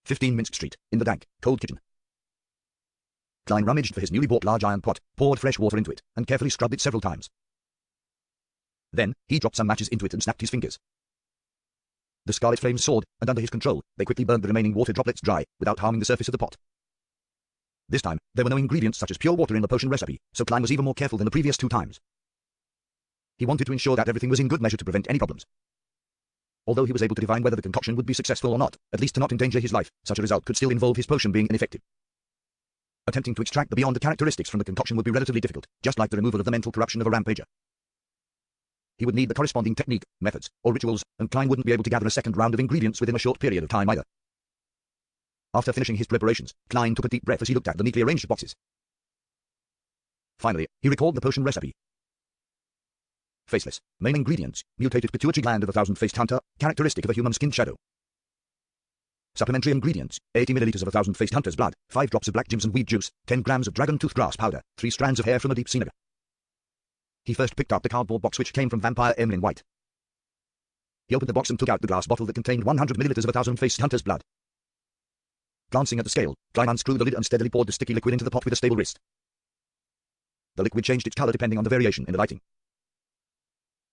15 Minsk Street, in the dank, cold kitchen. Klein rummaged for his newly bought large iron pot, poured fresh water into it, and carefully scrubbed it several times. Then, he dropped some matches into it and snapped his fingers. The scarlet flames soared, and under his control, they quickly burned the remaining water droplets dry, without harming the surface of the pot. This time, there were no ingredients such as pure water in the potion recipe, so Klein was even more careful than the previous 2 times. He wanted to ensure that everything was in good measure to prevent any problems. Although he was able to divine whether the concoction would be successful or not, at least to not endanger his life, such a result could still involve his potion being ineffective. Attempting to extract the beyond characteristics from the concoction would be relatively difficult, just like the removal of the mental corruption of a rampager. He would need the corresponding technique, methods, or rituals, and Klein wouldn't be able to gather a second round of ingredients within a short period of time either. After finishing his preparations, Klein took a deep breath as he looked at the neatly arranged boxes. Finally, he recalled the potion recipe. Faceless. Main ingredients: mutated pituitary gland of a thousand-faced hunter, characteristic of a human-skinned shadow. Supplementary ingredients: 80 milliliters of a thousand-faced hunter's blood, 5 drops of black jimson weed juice, 10 grams of dragon tooth grass powder, 3 strands of hair from a deep sea nugget. He first picked up the cardboard box which came from Vampire Emlyn White. He opened the box and took out the glass bottle that contained 100 milliliters of a thousand-faced hunter's blood. Glancing at the scale, Klein unscrewed the lid and steadily poured the sticky liquid into the pot with a stable wrist. The liquid changed its color depending on the variation in the lighting.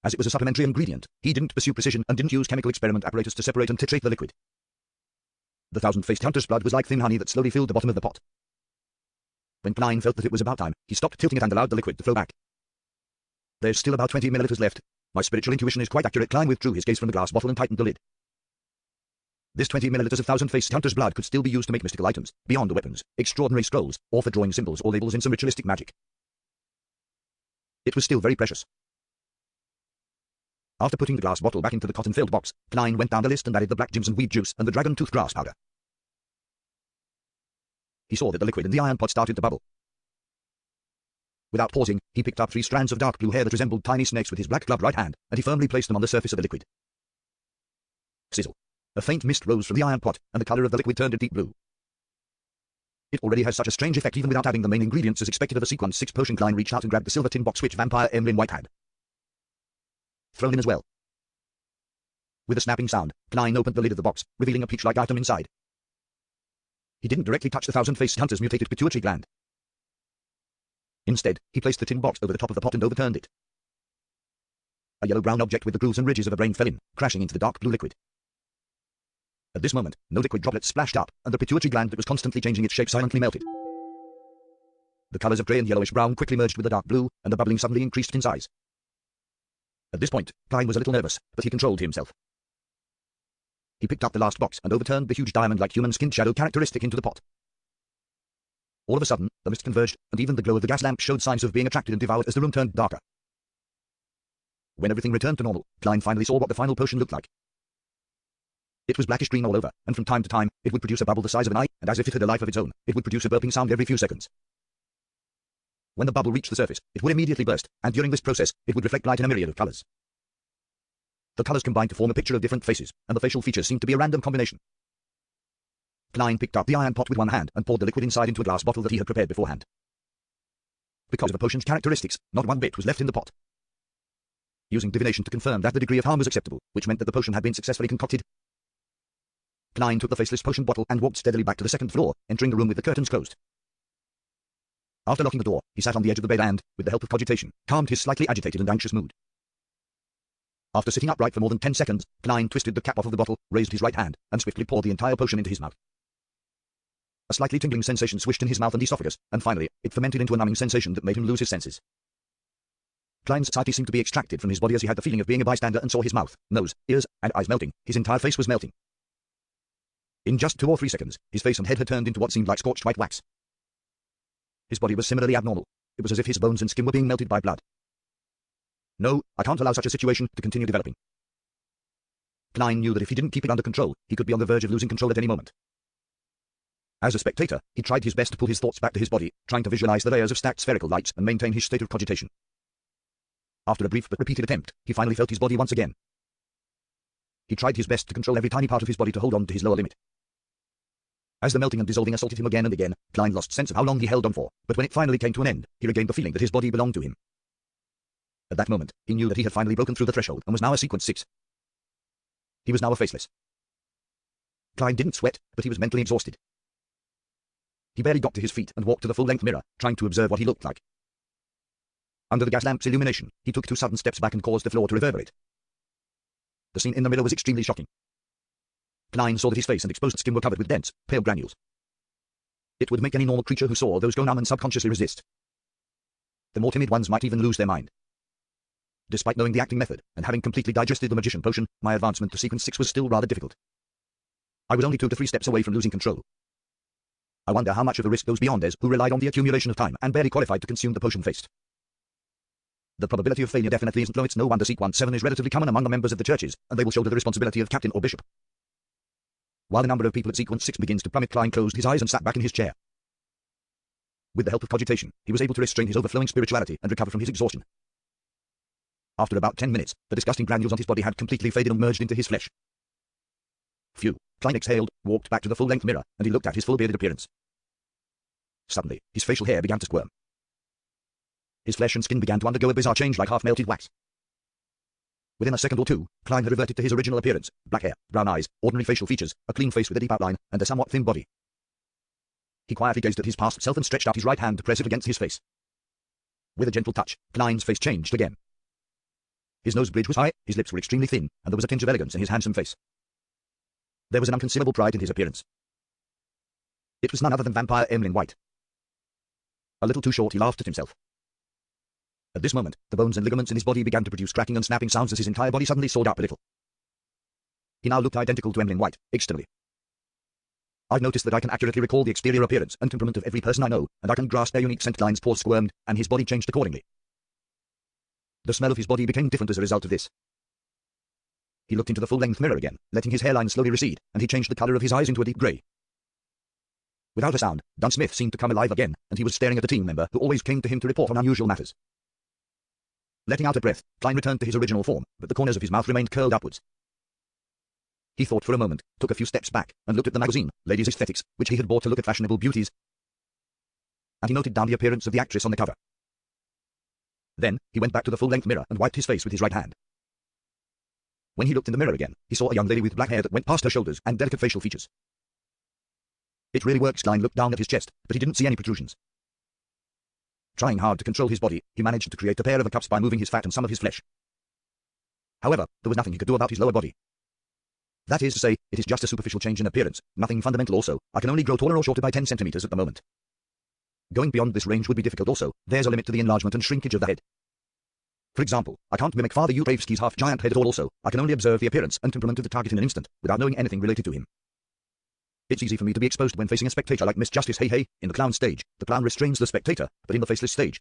As it was a supplementary ingredient, he didn't pursue precision and didn't use chemical experiment apparatus to separate and titrate the liquid. The thousand-faced hunter's blood was like thin honey that slowly filled the bottom of the pot. When Klein felt that it was about time, he stopped tilting it and allowed the liquid to flow back. There's still about 20 milliliters left. My spiritual intuition is quite accurate. Klein withdrew his gaze from the glass bottle and tightened the lid. This 20 milliliters of thousand-faced hunter's blood could still be used to make mystical items, beyond the weapons, extraordinary scrolls, or for drawing symbols or labels in some ritualistic magic. It was still very precious. After putting the glass bottle back into the cotton-filled box, Klein went down the list and added the black jimson weed juice and the dragon tooth grass powder. He saw that the liquid in the iron pot started to bubble. Without pausing, he picked up 3 strands of dark blue hair that resembled tiny snakes with his black gloved right hand, and he firmly placed them on the surface of the liquid. Sizzle. A faint mist rose from the iron pot, and the color of the liquid turned a deep blue. It already has such a strange effect even without adding the main ingredients as expected of a sequence 6 potion. Klein reached out and grabbed the silver tin box which Vampire Emlyn White had thrown in as well. With a snapping sound, Klein opened the lid of the box, revealing a peach-like item inside. He didn't directly touch the thousand-faced hunter's mutated pituitary gland. Instead, he placed the tin box over the top of the pot and overturned it. A yellow-brown object with the grooves and ridges of a brain fell in, crashing into the dark blue liquid. At this moment, no liquid droplets splashed up, and the pituitary gland that was constantly changing its shape silently melted. The colors of grey and yellowish-brown quickly merged with the dark blue, and the bubbling suddenly increased in size. At this point, Klein was a little nervous, but he controlled himself. He picked up the last box and overturned the huge diamond-like human-skinned shadow characteristic into the pot. All of a sudden, the mist converged, and even the glow of the gas lamp showed signs of being attracted and devoured as the room turned darker. When everything returned to normal, Klein finally saw what the final potion looked like. It was blackish green all over, and from time to time, it would produce a bubble the size of an eye, and as if it had a life of its own, it would produce a burping sound every few seconds. When the bubble reached the surface, it would immediately burst, and during this process, it would reflect light in a myriad of colors. The colors combined to form a picture of different faces, and the facial features seemed to be a random combination. Klein picked up the iron pot with one hand and poured the liquid inside into a glass bottle that he had prepared beforehand. Because of the potion's characteristics, not one bit was left in the pot. Using divination to confirm that the degree of harm was acceptable, which meant that the potion had been successfully concocted, Klein took the faceless potion bottle and walked steadily back to the second floor, entering the room with the curtains closed. After locking the door, he sat on the edge of the bed and, with the help of cogitation, calmed his slightly agitated and anxious mood. After sitting upright for more than 10 seconds, Klein twisted the cap off of the bottle, raised his right hand, and swiftly poured the entire potion into his mouth. A slightly tingling sensation swished in his mouth and esophagus, and finally, it fermented into a numbing sensation that made him lose his senses. Klein's psyche seemed to be extracted from his body as he had the feeling of being a bystander and saw his mouth, nose, ears, and eyes melting. His entire face was melting. In just 2 or 3 seconds, his face and head had turned into what seemed like scorched white wax. His body was similarly abnormal. It was as if his bones and skin were being melted by blood. No, I can't allow such a situation to continue developing. Klein knew that if he didn't keep it under control, he could be on the verge of losing control at any moment. As a spectator, he tried his best to pull his thoughts back to his body, trying to visualize the layers of stacked spherical lights and maintain his state of cogitation. After a brief but repeated attempt, he finally felt his body once again. He tried his best to control every tiny part of his body to hold on to his lower limit. As the melting and dissolving assaulted him again and again, Klein lost sense of how long he held on for, but when it finally came to an end, he regained the feeling that his body belonged to him. At that moment, he knew that he had finally broken through the threshold and was now a sequence 6. He was now a faceless. Klein didn't sweat, but he was mentally exhausted. He barely got to his feet and walked to the full-length mirror, trying to observe what he looked like. Under the gas lamp's illumination, he took 2 sudden steps back and caused the floor to reverberate. The scene in the mirror was extremely shocking. Klein saw that his face and exposed skin were covered with dense, pale granules. It would make any normal creature who saw those go numb and subconsciously resist. The more timid ones might even lose their mind. Despite knowing the acting method, and having completely digested the magician potion, my advancement to sequence 6 was still rather difficult. I was only 2 to 3 steps away from losing control. I wonder how much of the risk goes beyond those who relied on the accumulation of time and barely qualified to consume the potion faced. The probability of failure definitely isn't low. It's no wonder sequence 7 is relatively common among the members of the churches, and they will shoulder the responsibility of captain or bishop. While the number of people at sequence 6 begins to plummet, Klein closed his eyes and sat back in his chair. With the help of cogitation, he was able to restrain his overflowing spirituality and recover from his exhaustion. After about 10 minutes, the disgusting granules on his body had completely faded and merged into his flesh. Phew. Klein exhaled, walked back to the full-length mirror, and he looked at his full-bearded appearance. Suddenly, his facial hair began to squirm. His flesh and skin began to undergo a bizarre change like half-melted wax. Within a second or two, Klein had reverted to his original appearance: black hair, brown eyes, ordinary facial features, a clean face with a deep outline, and a somewhat thin body. He quietly gazed at his past self and stretched out his right hand to press it against his face. With a gentle touch, Klein's face changed again. His nose bridge was high, his lips were extremely thin, and there was a tinge of elegance in his handsome face. There was an unconceivable pride in his appearance. It was none other than vampire Emlyn White. A little too short, he laughed at himself. At this moment, the bones and ligaments in his body began to produce cracking and snapping sounds as his entire body suddenly soared up a little. He now looked identical to Emlyn White, externally. I've noticed that I can accurately recall the exterior appearance and temperament of every person I know, and I can grasp their unique scent. Klein's paws squirmed, and his body changed accordingly. The smell of his body became different as a result of this. He looked into the full-length mirror again, letting his hairline slowly recede, and he changed the color of his eyes into a deep grey. Without a sound, Dunn Smith seemed to come alive again, and he was staring at a team member who always came to him to report on unusual matters. Letting out a breath, Klein returned to his original form, but the corners of his mouth remained curled upwards. He thought for a moment, took a few steps back, and looked at the magazine, Ladies' Aesthetics, which he had bought to look at fashionable beauties. And he noted down the appearance of the actress on the cover. Then, he went back to the full-length mirror and wiped his face with his right hand. When he looked in the mirror again, he saw a young lady with black hair that went past her shoulders and delicate facial features. It really works. Klein looked down at his chest, but he didn't see any protrusions. Trying hard to control his body, he managed to create a pair of cups by moving his fat and some of his flesh. However, there was nothing he could do about his lower body. That is to say, it is just a superficial change in appearance, nothing fundamental. Also, I can only grow taller or shorter by 10 centimeters at the moment. Going beyond this range would be difficult. Also, there's a limit to the enlargement and shrinkage of the head. For example, I can't mimic Father Upravsky's half-giant head at all. Also, I can only observe the appearance and temperament of the target in an instant, without knowing anything related to him. It's easy for me to be exposed when facing a spectator like Miss Justice Hey. In the clown stage, the clown restrains the spectator, but in the faceless stage,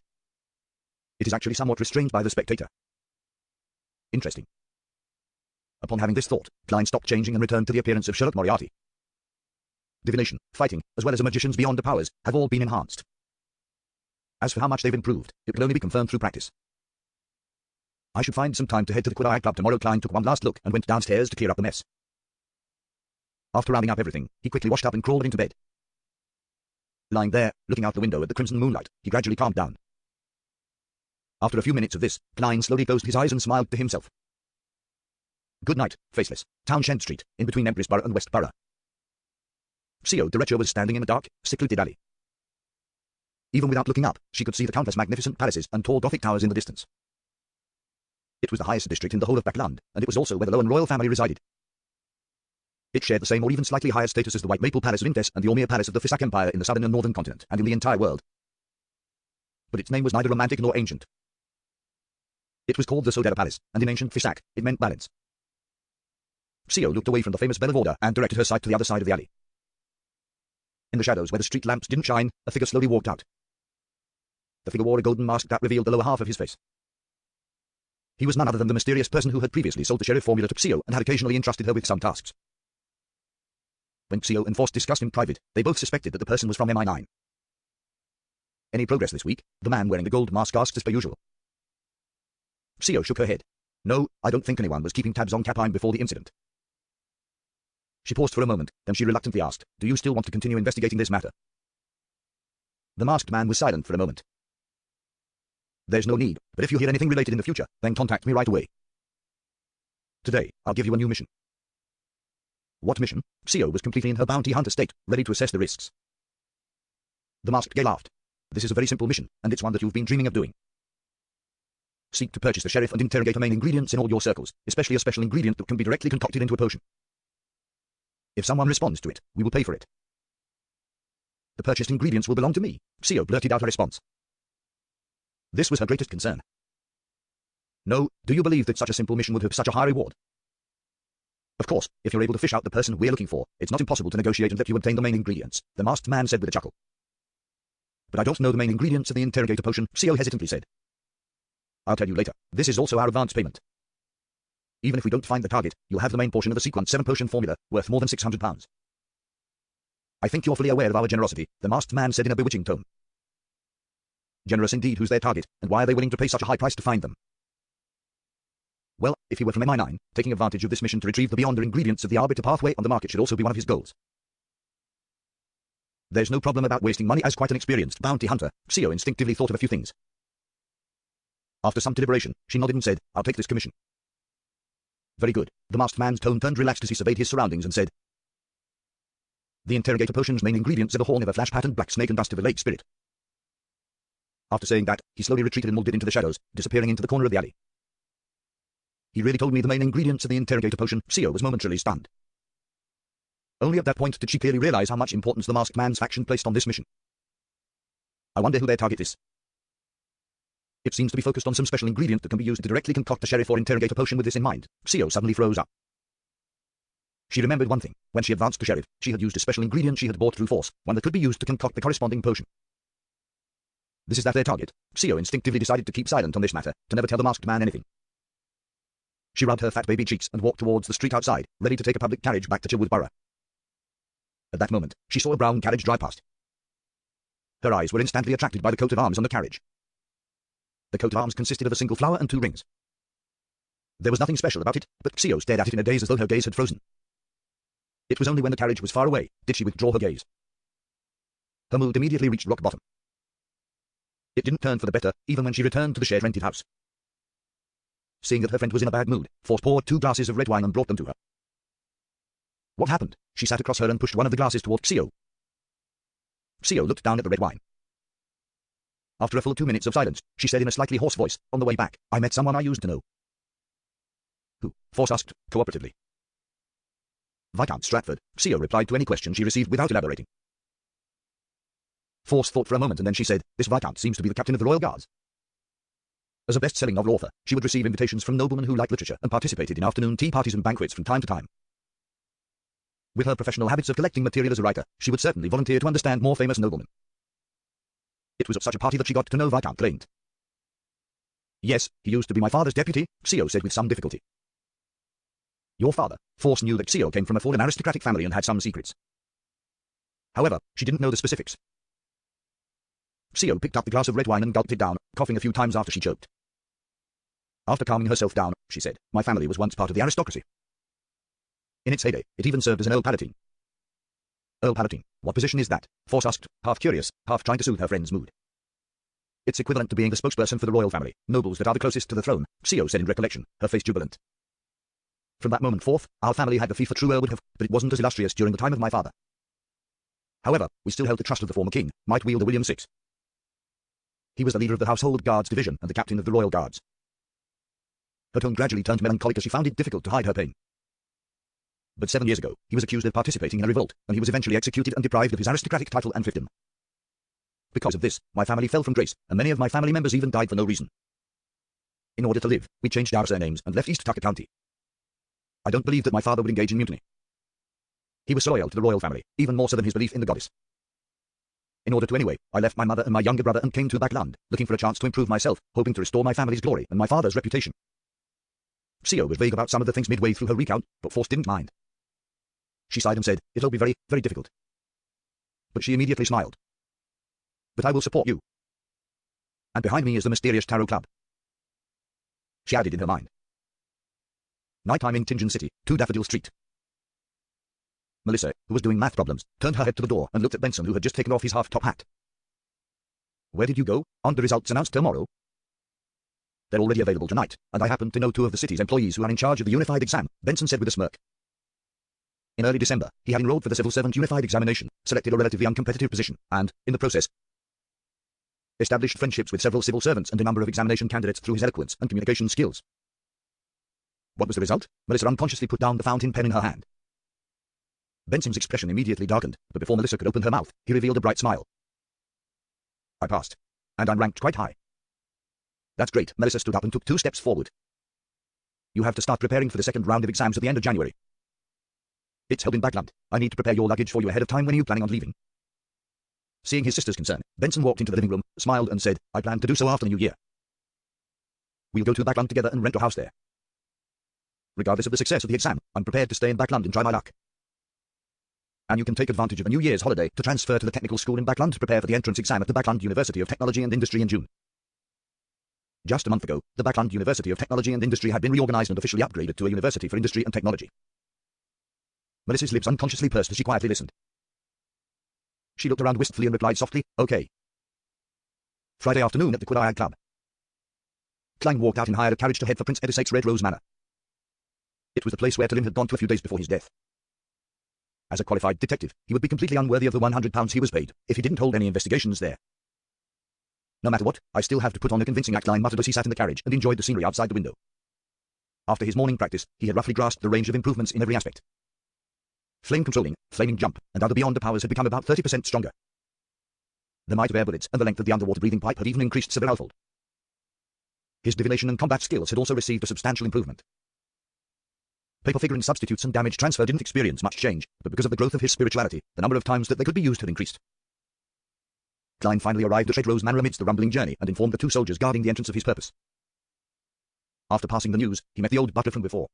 it is actually somewhat restrained by the spectator. Interesting. Upon having this thought, Klein stopped changing and returned to the appearance of Sherlock Moriarty. Divination, fighting, as well as a magician's beyond powers, have all been enhanced. As for how much they've improved, it can only be confirmed through practice. I should find some time to head to the Quid Eye Club tomorrow. Klein took one last look and went downstairs to clear up the mess. After rounding up everything, he quickly washed up and crawled into bed. Lying there, looking out the window at the crimson moonlight, he gradually calmed down. After a few minutes of this, Klein slowly closed his eyes and smiled to himself. Good night, Faceless. Townshend Street, in between Empress Borough and West Borough. Sio Derecho was standing in a dark, secluded alley. Even without looking up, she could see the countless magnificent palaces and tall Gothic towers in the distance. It was the highest district in the whole of Backland, and it was also where the Lowen royal family resided. It shared the same or even slightly higher status as the White Maple Palace of Intes and the Ormir Palace of the Fisak Empire in the southern and northern continent, and in the entire world. But its name was neither romantic nor ancient. It was called the Sodera Palace, and in ancient Fisak, it meant balance. Sio looked away from the famous Bell of Order and directed her sight to the other side of the alley. In the shadows where the street lamps didn't shine, a figure slowly walked out. The figure wore a golden mask that revealed the lower half of his face. He was none other than the mysterious person who had previously sold the sheriff formula to Xio and had occasionally entrusted her with some tasks. When Xio and Force discussed in private, they both suspected that the person was from MI9. Any progress this week? The man wearing the gold mask asked as per usual. Xio shook her head. No, I don't think anyone was keeping tabs on Capine before the incident. She paused for a moment, then she reluctantly asked, do you still want to continue investigating this matter? The masked man was silent for a moment. There's no need, but if you hear anything related in the future, then contact me right away. Today, I'll give you a new mission. What mission? Xio was completely in her bounty hunter state, ready to assess the risks. The masked gay laughed. This is a very simple mission, and it's one that you've been dreaming of doing. Seek to purchase the sheriff and interrogator main ingredients in all your circles, especially a special ingredient that can be directly concocted into a potion. If someone responds to it, we will pay for it. The purchased ingredients will belong to me, Xio blurted out her response. This was her greatest concern. No, do you believe that such a simple mission would have such a high reward? Of course, if you're able to fish out the person we're looking for, it's not impossible to negotiate and let you obtain the main ingredients, the masked man said with a chuckle. But I don't know the main ingredients of the interrogator potion, Xio hesitantly said. I'll tell you later. This is also our advance payment. Even if we don't find the target, you'll have the main portion of the Sequence 7 potion formula, worth more than £600. I think you're fully aware of our generosity, the masked man said in a bewitching tone. Generous indeed. Who's their target, and why are they willing to pay such a high price to find them? Well, if he were from MI9, taking advantage of this mission to retrieve the Beyonder ingredients of the Arbiter pathway on the market should also be one of his goals. There's no problem about wasting money. As quite an experienced bounty hunter, Xio instinctively thought of a few things. After some deliberation, she nodded and said, I'll take this commission. Very good. The masked man's tone turned relaxed as he surveyed his surroundings and said, The interrogator potion's main ingredients are the horn of a flash-patterned black snake and dust of a lake spirit. After saying that, he slowly retreated and molded into the shadows, disappearing into the corner of the alley. He really told me the main ingredients of the interrogator potion. Xio was momentarily stunned. Only at that point did she clearly realize how much importance the masked man's faction placed on this mission. I wonder who their target is. It seems to be focused on some special ingredient that can be used to directly concoct the sheriff or interrogator potion. With this in mind, Xio suddenly froze up. She remembered one thing. When she advanced to sheriff, she had used a special ingredient she had bought through force, one that could be used to concoct the corresponding potion. This is that their target. Xio instinctively decided to keep silent on this matter, to never tell the masked man anything. She rubbed her fat baby cheeks and walked towards the street outside, ready to take a public carriage back to Chilwood Borough. At that moment, she saw a brown carriage drive past. Her eyes were instantly attracted by the coat of arms on the carriage. The coat of arms consisted of a single flower and 2 rings. There was nothing special about it, but Xio stared at it in a daze as though her gaze had frozen. It was only when the carriage was far away did she withdraw her gaze. Her mood immediately reached rock bottom. It didn't turn for the better, even when she returned to the shared rented house. Seeing that her friend was in a bad mood, Force poured 2 glasses of red wine and brought them to her. What happened? She sat across her and pushed one of the glasses toward Xio. Xio looked down at the red wine. After a full 2 minutes of silence, she said in a slightly hoarse voice, on the way back, I met someone I used to know. Who? Force asked, cooperatively. Viscount Stratford, Xio replied to any question she received without elaborating. Force thought for a moment and then she said, This Viscount seems to be the captain of the Royal Guards. As a best-selling novel author, she would receive invitations from noblemen who liked literature and participated in afternoon tea parties and banquets from time to time. With her professional habits of collecting material as a writer, she would certainly volunteer to understand more famous noblemen. It was at such a party that she got to know Viscount Claimed. Yes, he used to be my father's deputy, Xio said with some difficulty. Your father? Force knew that Xio came from a fallen aristocratic family and had some secrets. However, she didn't know the specifics. Xio picked up the glass of red wine and gulped it down, coughing a few times after she choked. After calming herself down, she said, My family was once part of the aristocracy. In its heyday, it even served as an Earl Palatine. Earl Palatine, what position is that? Force asked, half curious, half trying to soothe her friend's mood. It's equivalent to being the spokesperson for the royal family, nobles that are the closest to the throne, Xio said in recollection, her face jubilant. From that moment forth, our family had the fief a true earl would have, but it wasn't as illustrious during the time of my father. However, we still held the trust of the former king, Might Wielder William VI. He was the leader of the Household Guards Division and the captain of the Royal Guards. Her tone gradually turned melancholic as she found it difficult to hide her pain. But 7 years ago, he was accused of participating in a revolt, and he was eventually executed and deprived of his aristocratic title and fiefdom. Because of this, my family fell from grace, and many of my family members even died for no reason. In order to live, we changed our surnames and left East Tucker County. I don't believe that my father would engage in mutiny. He was loyal to the royal family, even more so than his belief in the goddess. In order to anyway, I left my mother and my younger brother and came to Backland, looking for a chance to improve myself, hoping to restore my family's glory and my father's reputation. Xio was vague about some of the things midway through her recount, but Force didn't mind. She sighed and said, It'll be very, very difficult. But she immediately smiled. But I will support you. And behind me is the mysterious Tarot Club. She added in her mind. Nighttime in Tingen City, 2 Daffodil Street. Melissa, who was doing math problems, turned her head to the door and looked at Benson, who had just taken off his half-top hat. Where did you go? Aren't the results announced tomorrow? They're already available tonight, and I happen to know 2 of the city's employees who are in charge of the unified exam, Benson said with a smirk. In early December, he had enrolled for the Civil Servant Unified Examination, selected a relatively uncompetitive position, and, in the process, established friendships with several civil servants and a number of examination candidates through his eloquence and communication skills. What was the result? Melissa unconsciously put down the fountain pen in her hand. Benson's expression immediately darkened, but before Melissa could open her mouth, he revealed a bright smile. I passed. And I'm ranked quite high. That's great. Melissa stood up and took 2 steps forward. You have to start preparing for the second round of exams at the end of January. It's held in Backland. I need to prepare your luggage for you ahead of time. When are you planning on leaving? Seeing his sister's concern, Benson walked into the living room, smiled and said, I plan to do so after the new year. We'll go to Backland together and rent a house there. Regardless of the success of the exam, I'm prepared to stay in Backland and try my luck. And you can take advantage of the New Year's holiday to transfer to the technical school in Backland to prepare for the entrance exam at the Backland University of Technology and Industry in June. Just a month ago, the Backland University of Technology and Industry had been reorganized and officially upgraded to a University for Industry and Technology. Melissa's lips unconsciously pursed as she quietly listened. She looked around wistfully and replied softly, okay. Friday afternoon at the Quad Club. Klein walked out and hired a carriage to head for Prince Edisake's Red Rose Manor. It was the place where Talim had gone to a few days before his death. As a qualified detective, he would be completely unworthy of the £100 he was paid if he didn't hold any investigations there. No matter what, I still have to put on a convincing act, Klein muttered as he sat in the carriage and enjoyed the scenery outside the window. After his morning practice, he had roughly grasped the range of improvements in every aspect. Flame controlling, flaming jump, and other beyond powers had become about 30% stronger. The might of air bullets and the length of the underwater breathing pipe had even increased severalfold. His divination and combat skills had also received a substantial improvement. Paper figurine substitutes and damage transfer didn't experience much change, but because of the growth of his spirituality, the number of times that they could be used had increased. Klein finally arrived at Red Rose Manor amidst the rumbling journey and informed the 2 soldiers guarding the entrance of his purpose. After passing the news, he met the old butler from before.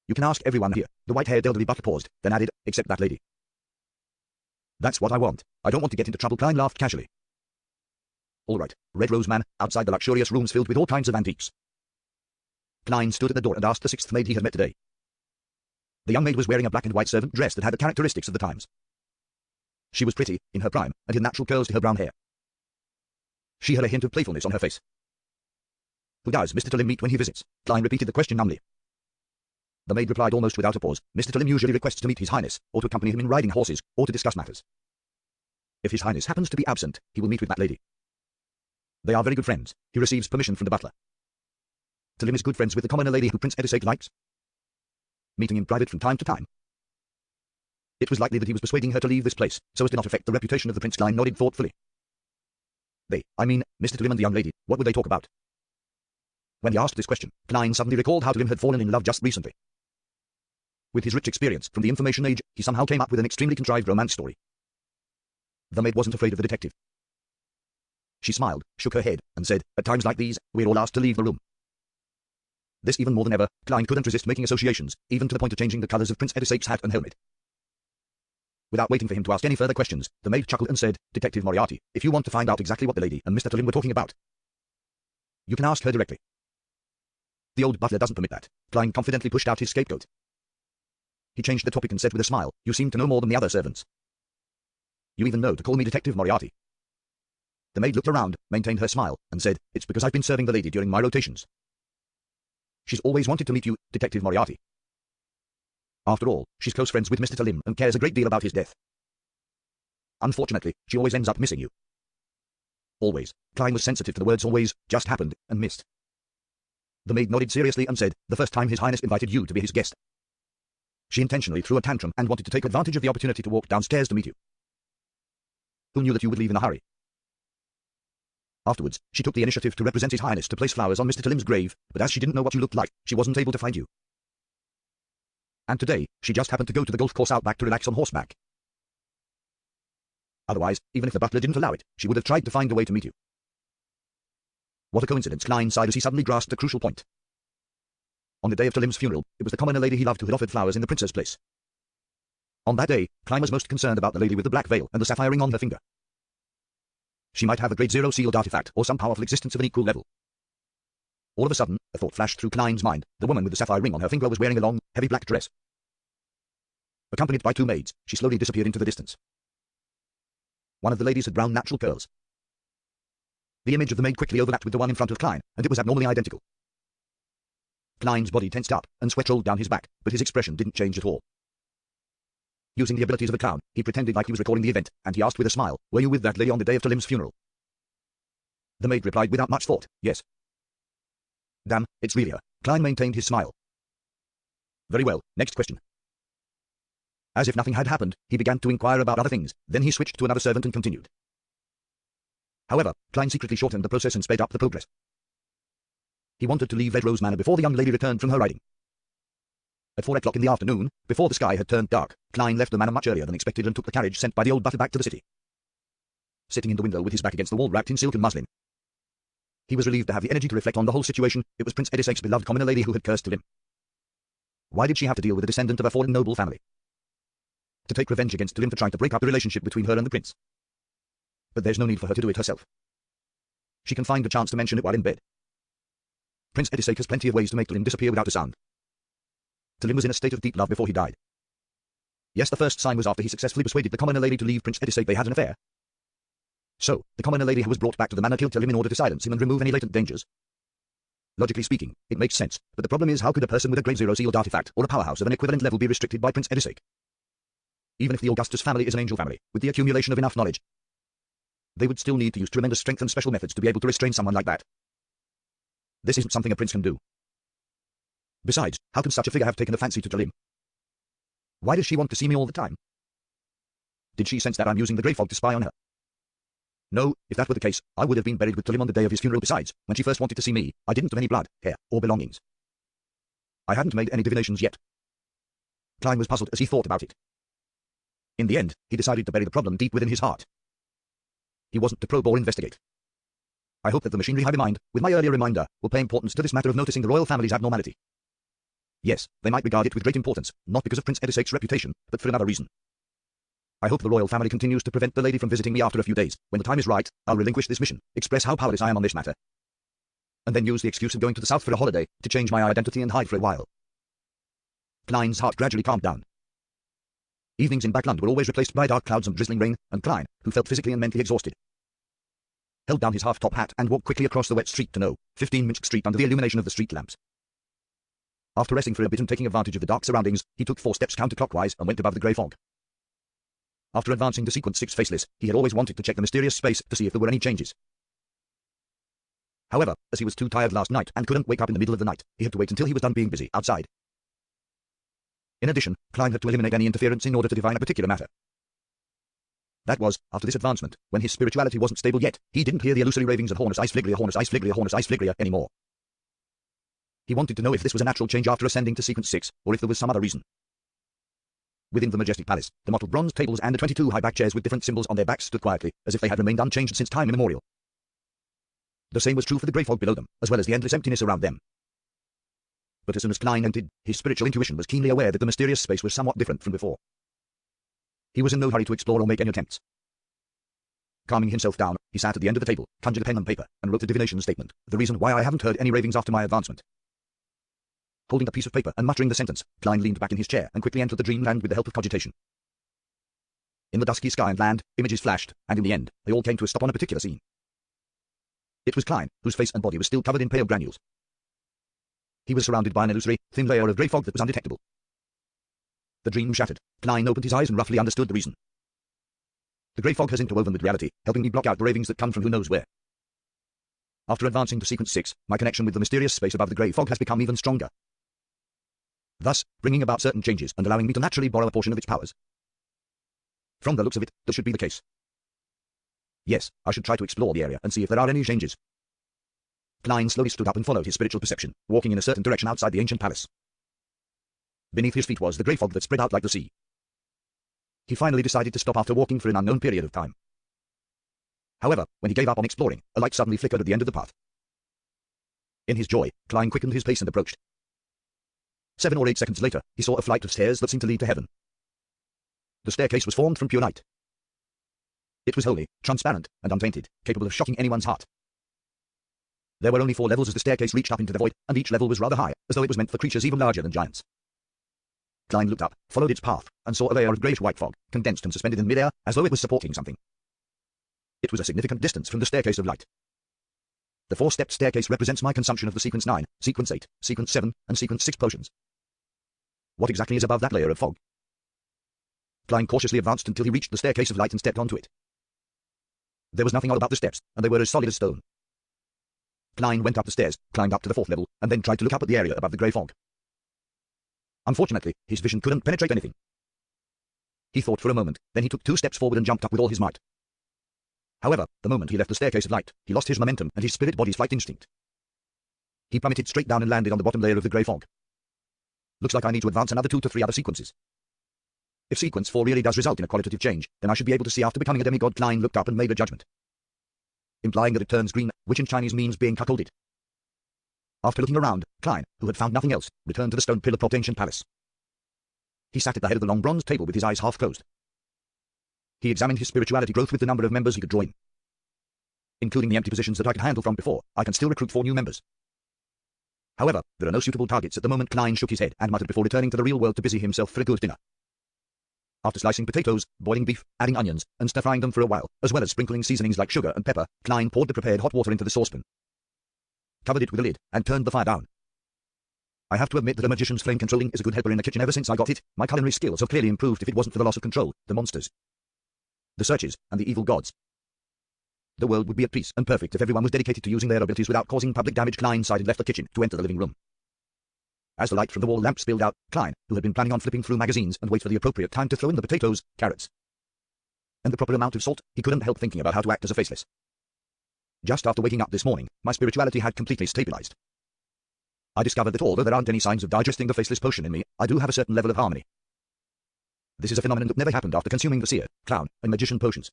You can ask everyone here. The white-haired elderly butler paused, then added, except that lady. That's what I want. I don't want to get into trouble. Klein laughed casually. All right, Red Rose Manor, outside the luxurious rooms filled with all kinds of antiques. Klein stood at the door and asked the 6th maid he had met today. The young maid was wearing a black and white servant dress that had the characteristics of the times. She was pretty, in her prime, and had natural curls to her brown hair. She had a hint of playfulness on her face. Who does Mr. Talim meet when he visits? Klein repeated the question numbly. The maid replied almost without a pause, Mr. Talim usually requests to meet His Highness, or to accompany him in riding horses, or to discuss matters. If His Highness happens to be absent, he will meet with that lady. They are very good friends. He receives permission from the butler. Talim is good friends with the commoner lady who Prince Edisake likes, meeting in private from time to time. It was likely that he was persuading her to leave this place, so as to not affect the reputation of the prince. Klein nodded thoughtfully. Mr. Talim and the young lady, what would they talk about? When he asked this question, Klein suddenly recalled how Talim had fallen in love just recently. With his rich experience from the information age, he somehow came up with an extremely contrived romance story. The maid wasn't afraid of the detective. She smiled, shook her head, and said, at times like these, we're all asked to leave the room. This even more than ever, Klein couldn't resist making associations, even to the point of changing the colours of Prince Edisake's hat and helmet. Without waiting for him to ask any further questions, the maid chuckled and said, Detective Moriarty, if you want to find out exactly what the lady and Mr. Talim were talking about, you can ask her directly. The old butler doesn't permit that. Klein confidently pushed out his scapegoat. He changed the topic and said with a smile, you seem to know more than the other servants. You even know to call me Detective Moriarty. The maid looked around, maintained her smile, and said, it's because I've been serving the lady during my rotations. She's always wanted to meet you, Detective Moriarty. After all, she's close friends with Mr. Talim and cares a great deal about his death. Unfortunately, she always ends up missing you. Always. Klein was sensitive to the words always, just happened, and missed. The maid nodded seriously and said, the first time His Highness invited you to be his guest, she intentionally threw a tantrum and wanted to take advantage of the opportunity to walk downstairs to meet you. Who knew that you would leave in a hurry? Afterwards, she took the initiative to represent His Highness to place flowers on Mr. Talim's grave, but as she didn't know what you looked like, she wasn't able to find you. And today, she just happened to go to the golf course out back to relax on horseback. Otherwise, even if the butler didn't allow it, she would have tried to find a way to meet you. What a coincidence, Klein sighed as he suddenly grasped the crucial point. On the day of Talim's funeral, it was the commoner lady he loved who had offered flowers in the prince's place. On that day, Klein was most concerned about the lady with the black veil and the sapphire ring on her finger. She might have a Grade Zero sealed artifact or some powerful existence of an equal level. All of a sudden, a thought flashed through Klein's mind. The woman with the sapphire ring on her finger was wearing a long, heavy black dress. Accompanied by two maids, she slowly disappeared into the distance. One of the ladies had brown natural curls. The image of the maid quickly overlapped with the one in front of Klein, and it was abnormally identical. Klein's body tensed up, and sweat rolled down his back, but his expression didn't change at all. Using the abilities of a clown, he pretended like he was recalling the event, and he asked with a smile, "Were you with that lady on the day of Talim's funeral?" The maid replied without much thought, "Yes." "Damn, it's really her." Klein maintained his smile. "Very well, next question." As if nothing had happened, he began to inquire about other things, then he switched to another servant and continued. However, Klein secretly shortened the process and sped up the progress. He wanted to leave Red Rose Manor before the young lady returned from her riding. At 4 o'clock in the afternoon, before the sky had turned dark, Klein left the manor much earlier than expected and took the carriage sent by the old butler back to the city. Sitting in the window with his back against the wall wrapped in silk and muslin, he was relieved to have the energy to reflect on the whole situation. It was Prince Edisake's beloved commoner lady who had cursed him. Why did she have to deal with a descendant of a fallen noble family? To take revenge against Talim for trying to break up the relationship between her and the prince. But there's no need for her to do it herself. She can find a chance to mention it while in bed. Prince Edisake has plenty of ways to make Talim disappear without a sound. Talim was in a state of deep love before he died. Yes, the first sign was after he successfully persuaded the commoner lady to leave Prince Edisake. They had an affair. So, the commoner lady who was brought back to the manor killed Talim in order to silence him and remove any latent dangers. Logically speaking, it makes sense, but the problem is how could a person with a Grade Zero sealed artifact or a powerhouse of an equivalent level be restricted by Prince Edisake? Even if the Augustus family is an angel family, with the accumulation of enough knowledge, they would still need to use tremendous strength and special methods to be able to restrain someone like that. This isn't something a prince can do. Besides, how can such a figure have taken a fancy to Talim? Why does she want to see me all the time? Did she sense that I'm using the Grey Fog to spy on her? No, if that were the case, I would have been buried with Talim on the day of his funeral. Besides, when she first wanted to see me, I didn't have any blood, hair, or belongings. I hadn't made any divinations yet. Klein was puzzled as he thought about it. In the end, he decided to bury the problem deep within his heart. He wasn't to probe or investigate. I hope that the machinery I have in mind, with my earlier reminder, will pay importance to this matter of noticing the royal family's abnormality. Yes, they might regard it with great importance, not because of Prince Edisake's reputation, but for another reason. I hope the royal family continues to prevent the lady from visiting me after a few days. When the time is right, I'll relinquish this mission, express how powerless I am on this matter, and then use the excuse of going to the south for a holiday to change my identity and hide for a while. Klein's heart gradually calmed down. Evenings in Backland were always replaced by dark clouds and drizzling rain, and Klein, who felt physically and mentally exhausted, held down his half-top hat and walked quickly across the wet street to No. 15 Minsk Street under the illumination of the street lamps. After resting for a bit and taking advantage of the dark surroundings, he took 4 steps counterclockwise and went above the grey fog. After advancing to Sequence 6 Faceless, he had always wanted to check the mysterious space to see if there were any changes. However, as he was too tired last night and couldn't wake up in the middle of the night, he had to wait until he was done being busy outside. In addition, Klein had to eliminate any interference in order to divine a particular matter. That was, after this advancement, when his spirituality wasn't stable yet, he didn't hear the illusory ravings of Hornus Icefliglia, Hornus Icefliglia, Hornus Icefliglia anymore. He wanted to know if this was a natural change after ascending to Sequence 6, or if there was some other reason. Within the majestic palace, the mottled bronze tables and the 22 high-back chairs with different symbols on their backs stood quietly, as if they had remained unchanged since time immemorial. The same was true for the grey fog below them, as well as the endless emptiness around them. But as soon as Klein entered, his spiritual intuition was keenly aware that the mysterious space was somewhat different from before. He was in no hurry to explore or make any attempts. Calming himself down, he sat at the end of the table, conjured a pen and paper, and wrote a divination statement, the reason why I haven't heard any ravings after my advancement. Holding a piece of paper and muttering the sentence, Klein leaned back in his chair and quickly entered the dreamland with the help of cogitation. In the dusky sky and land, images flashed, and in the end, they all came to a stop on a particular scene. It was Klein, whose face and body was still covered in pale granules. He was surrounded by an illusory, thin layer of grey fog that was undetectable. The dream shattered. Klein opened his eyes and roughly understood the reason. The grey fog has interwoven with reality, helping me block out the ravings that come from who knows where. After advancing to Sequence 6, my connection with the mysterious space above the grey fog has become even stronger, thus bringing about certain changes and allowing me to naturally borrow a portion of its powers. From the looks of it, that should be the case. Yes, I should try to explore the area and see if there are any changes. Klein slowly stood up and followed his spiritual perception, walking in a certain direction outside the ancient palace. Beneath his feet was the grey fog that spread out like the sea. He finally decided to stop after walking for an unknown period of time. However, when he gave up on exploring, a light suddenly flickered at the end of the path. In his joy, Klein quickened his pace and approached. 7 or 8 seconds later, he saw a flight of stairs that seemed to lead to heaven. The staircase was formed from pure light. It was holy, transparent, and untainted, capable of shocking anyone's heart. There were only 4 levels as the staircase reached up into the void, and each level was rather high, as though it was meant for creatures even larger than giants. Klein looked up, followed its path, and saw a layer of greyish-white fog, condensed and suspended in mid-air, as though it was supporting something. It was a significant distance from the staircase of light. The 4-stepped staircase represents my consumption of the Sequence 9, Sequence 8, Sequence 7, and Sequence 6 potions. What exactly is above that layer of fog? Klein cautiously advanced until he reached the staircase of light and stepped onto it. There was nothing odd about the steps, and they were as solid as stone. Klein went up the stairs, climbed up to the 4th level, and then tried to look up at the area above the grey fog. Unfortunately, his vision couldn't penetrate anything. He thought for a moment, then he took 2 steps forward and jumped up with all his might. However, the moment he left the staircase of light, he lost his momentum and his spirit body's flight instinct. He plummeted straight down and landed on the bottom layer of the grey fog. Looks like I need to advance another 2 to 3 other sequences. If sequence 4 really does result in a qualitative change, then I should be able to see after becoming a demigod. Klein looked up and made a judgment, implying that it turns green, which in Chinese means being cuckolded. After looking around, Klein, who had found nothing else, returned to the stone pillar-propped ancient palace. He sat at the head of the long bronze table with his eyes half closed. He examined his spirituality growth with the number of members he could draw in. Including the empty positions that I could handle from before, I can still recruit 4 new members. However, there are no suitable targets at the moment. Klein shook his head and muttered before returning to the real world to busy himself for a good dinner. After slicing potatoes, boiling beef, adding onions, and stir-frying them for a while, as well as sprinkling seasonings like sugar and pepper, Klein poured the prepared hot water into the saucepan, covered it with a lid, and turned the fire down. I have to admit that a magician's flame controlling is a good helper in the kitchen. Ever since I got it, my culinary skills have clearly improved. If it wasn't for the loss of control, the monsters, the searches, and the evil gods, the world would be at peace and perfect if everyone was dedicated to using their abilities without causing public damage. Klein sighed and left the kitchen to enter the living room. As the light from the wall lamp spilled out, Klein, who had been planning on flipping through magazines and wait for the appropriate time to throw in the potatoes, carrots, and the proper amount of salt, he couldn't help thinking about how to act as a faceless. Just after waking up this morning, my spirituality had completely stabilized. I discovered that although there aren't any signs of digesting the faceless potion in me, I do have a certain level of harmony. This is a phenomenon that never happened after consuming the seer, clown, and magician potions.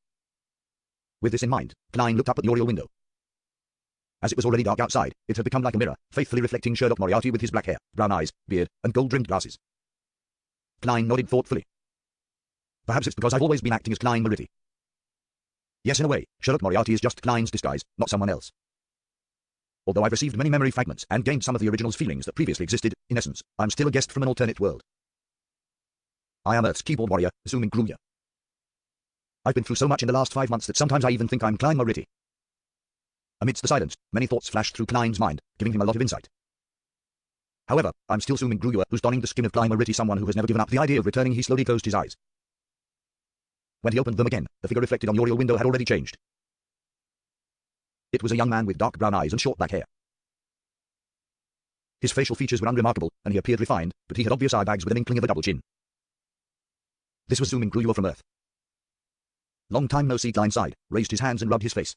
With this in mind, Klein looked up at the oriel window. As it was already dark outside, it had become like a mirror, faithfully reflecting Sherlock Moriarty with his black hair, brown eyes, beard, and gold-rimmed glasses. Klein nodded thoughtfully. Perhaps it's because I've always been acting as Klein Moriarty. Yes, in a way, Sherlock Moriarty is just Klein's disguise, not someone else. Although I've received many memory fragments and gained some of the original's feelings that previously existed, in essence, I'm still a guest from an alternate world. I am Earth's keyboard warrior, Zoomin Grumya. I've been through so much in the last 5 months that sometimes I even think I'm Klein Moriarty. Amidst the silence, many thoughts flashed through Klein's mind, giving him a lot of insight. However, I'm still Zoomin Grumya, who's donning the skin of Klein Moriarty, someone who has never given up the idea of returning. He slowly closed his eyes. When he opened them again, the figure reflected on the oriel window had already changed. It was a young man with dark brown eyes and short black hair. His facial features were unremarkable, and he appeared refined, but he had obvious eye bags with an inkling of a double chin. This was Zoomin Grumya from Earth. Long time no see. Klein sighed, raised his hands and rubbed his face.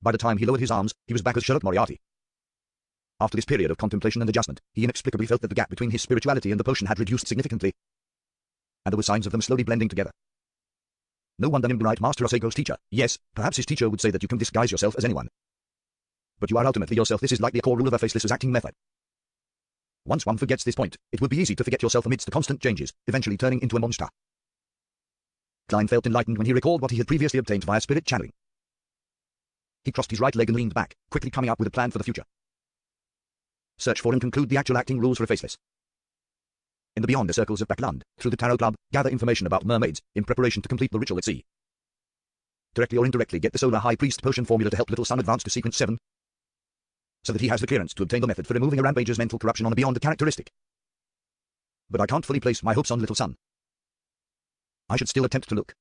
By the time he lowered his arms, he was back as Sherlock Moriarty. After this period of contemplation and adjustment, he inexplicably felt that the gap between his spirituality and the potion had reduced significantly, and there were signs of them slowly blending together. No wonder Nimbarite Master Osego's teacher. Yes, perhaps his teacher would say that you can disguise yourself as anyone, but you are ultimately yourself. This is like the core rule of a faceless acting method. Once one forgets this point, it would be easy to forget yourself amidst the constant changes, eventually turning into a monster. Klein felt enlightened when he recalled what he had previously obtained via spirit channeling. He crossed his right leg and leaned back, quickly coming up with a plan for the future. Search for and conclude the actual acting rules for a faceless. In the beyond the circles of Backland, through the Tarot Club, gather information about mermaids, in preparation to complete the ritual at sea. Directly or indirectly get the Solar High Priest potion formula to help Little Sun advance to sequence 7, so that he has the clearance to obtain the method for removing a rampager's mental corruption on a beyond the characteristic. But I can't fully place my hopes on Little Sun. I should still attempt to look.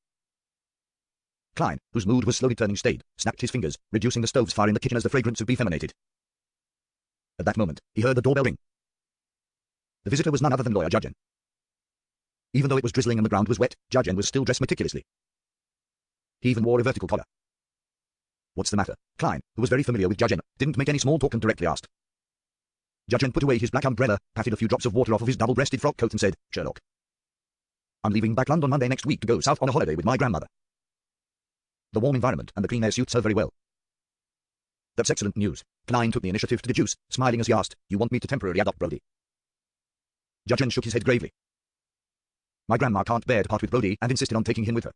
Klein, whose mood was slowly turning staid, snapped his fingers, reducing the stove's fire in the kitchen as the fragrance of beef emanated. At that moment, he heard the doorbell ring. The visitor was none other than Lawyer Judgen. Even though it was drizzling and the ground was wet, Judgen was still dressed meticulously. He even wore a vertical collar. What's the matter? Klein, who was very familiar with Judgen, didn't make any small talk and directly asked. Judgen put away his black umbrella, patted a few drops of water off of his double-breasted frock coat and said, Sherlock, I'm leaving Backland on Monday next week to go south on a holiday with my grandmother. The warm environment and the clean air suits her very well. That's excellent news. Klein took the initiative to deduce, smiling as he asked, You want me to temporarily adopt Brody? Judgen shook his head gravely. My grandma can't bear to part with Brody and insisted on taking him with her.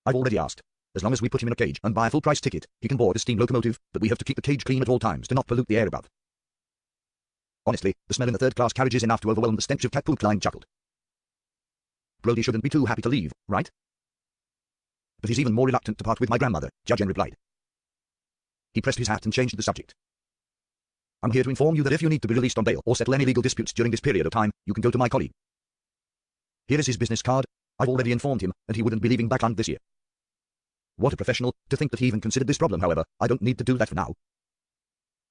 I've already asked. As long as we put him in a cage and buy a full-price ticket, he can board a steam locomotive, but we have to keep the cage clean at all times to not pollute the air above. Honestly, the smell in the third-class carriage is enough to overwhelm the stench of cat poop. Klein chuckled. Brody shouldn't be too happy to leave, right? But he's even more reluctant to part with my grandmother, Judgen replied. He pressed his hat and changed the subject. I'm here to inform you that if you need to be released on bail or settle any legal disputes during this period of time, you can go to my colleague, Here is his business card. I've already informed him, and he wouldn't be leaving Backland this year. What a professional, to think that he even considered this problem. However, I don't need to do that for now.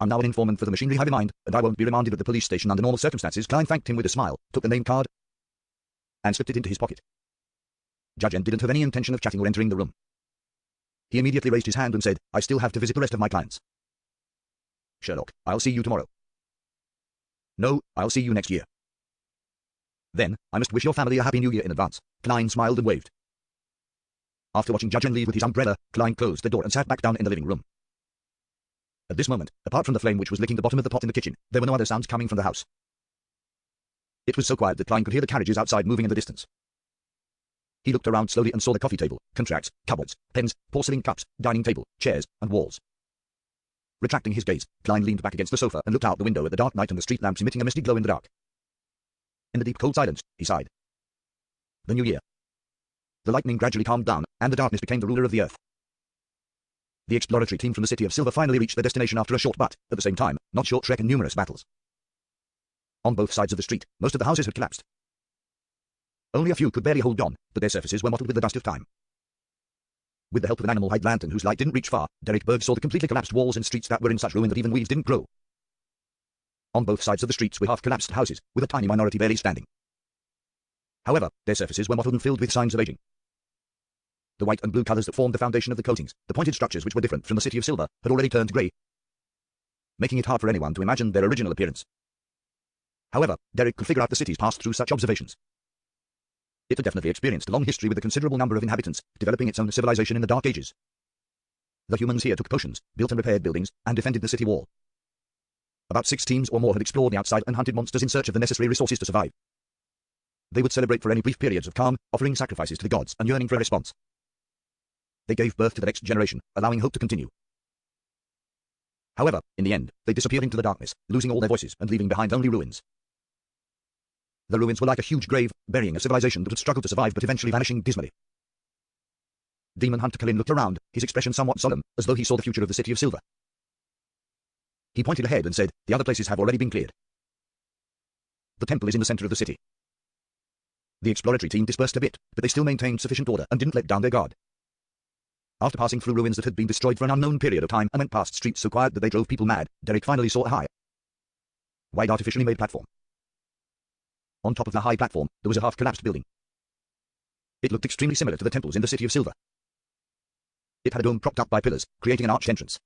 I'm now an informant for the machinery have in mind, and I won't be remanded at the police station under normal circumstances. Klein thanked him with a smile, took the name card, and slipped it into his pocket. Judge N didn't have any intention of chatting or entering the room. He immediately raised his hand and said, I still have to visit the rest of my clients. Sherlock, I'll see you tomorrow. No, I'll see you next year. Then, I must wish your family a happy new year in advance. Klein smiled and waved. After watching Judge N leave with his umbrella, Klein closed the door and sat back down in the living room. At this moment, apart from the flame which was licking the bottom of the pot in the kitchen, there were no other sounds coming from the house. It was so quiet that Klein could hear the carriages outside moving in the distance. He looked around slowly and saw the coffee table, contracts, cupboards, pens, porcelain cups, dining table, chairs, and walls. Retracting his gaze, Klein leaned back against the sofa and looked out the window at the dark night and the street lamps emitting a misty glow in the dark. In the deep cold silence, he sighed. The new year. The lightning gradually calmed down, and the darkness became the ruler of the earth. The exploratory team from the City of Silver finally reached their destination after a short but, at the same time, not short trek and numerous battles. On both sides of the street, most of the houses had collapsed. Only a few could barely hold on, but their surfaces were mottled with the dust of time. With the help of an animal-hide lantern whose light didn't reach far, Derek Berg saw the completely collapsed walls and streets that were in such ruin that even weeds didn't grow. On both sides of the streets were half-collapsed houses, with a tiny minority barely standing. However, their surfaces were mottled and filled with signs of aging. The white and blue colors that formed the foundation of the coatings, the pointed structures which were different from the City of Silver, had already turned grey, making it hard for anyone to imagine their original appearance. However, Derek could figure out the city's past through such observations. It had definitely experienced a long history with a considerable number of inhabitants, developing its own civilization in the Dark Ages. The humans here took potions, built and repaired buildings, and defended the city wall. About 6 teams or more had explored the outside and hunted monsters in search of the necessary resources to survive. They would celebrate for any brief periods of calm, offering sacrifices to the gods and yearning for a response. They gave birth to the next generation, allowing hope to continue. However, in the end, they disappeared into the darkness, losing all their voices and leaving behind only ruins. The ruins were like a huge grave, burying a civilization that had struggled to survive but eventually vanishing dismally. Demon Hunter Kalin looked around, his expression somewhat solemn, as though he saw the future of the City of Silver. He pointed ahead and said, the other places have already been cleared. The temple is in the center of the city. The exploratory team dispersed a bit, but they still maintained sufficient order and didn't let down their guard. After passing through ruins that had been destroyed for an unknown period of time and went past streets so quiet that they drove people mad, Derek finally saw a high, wide artificially made platform. On top of the high platform, there was a half-collapsed building. It looked extremely similar to the temples in the City of Silver. It had a dome propped up by pillars, creating an arched entrance.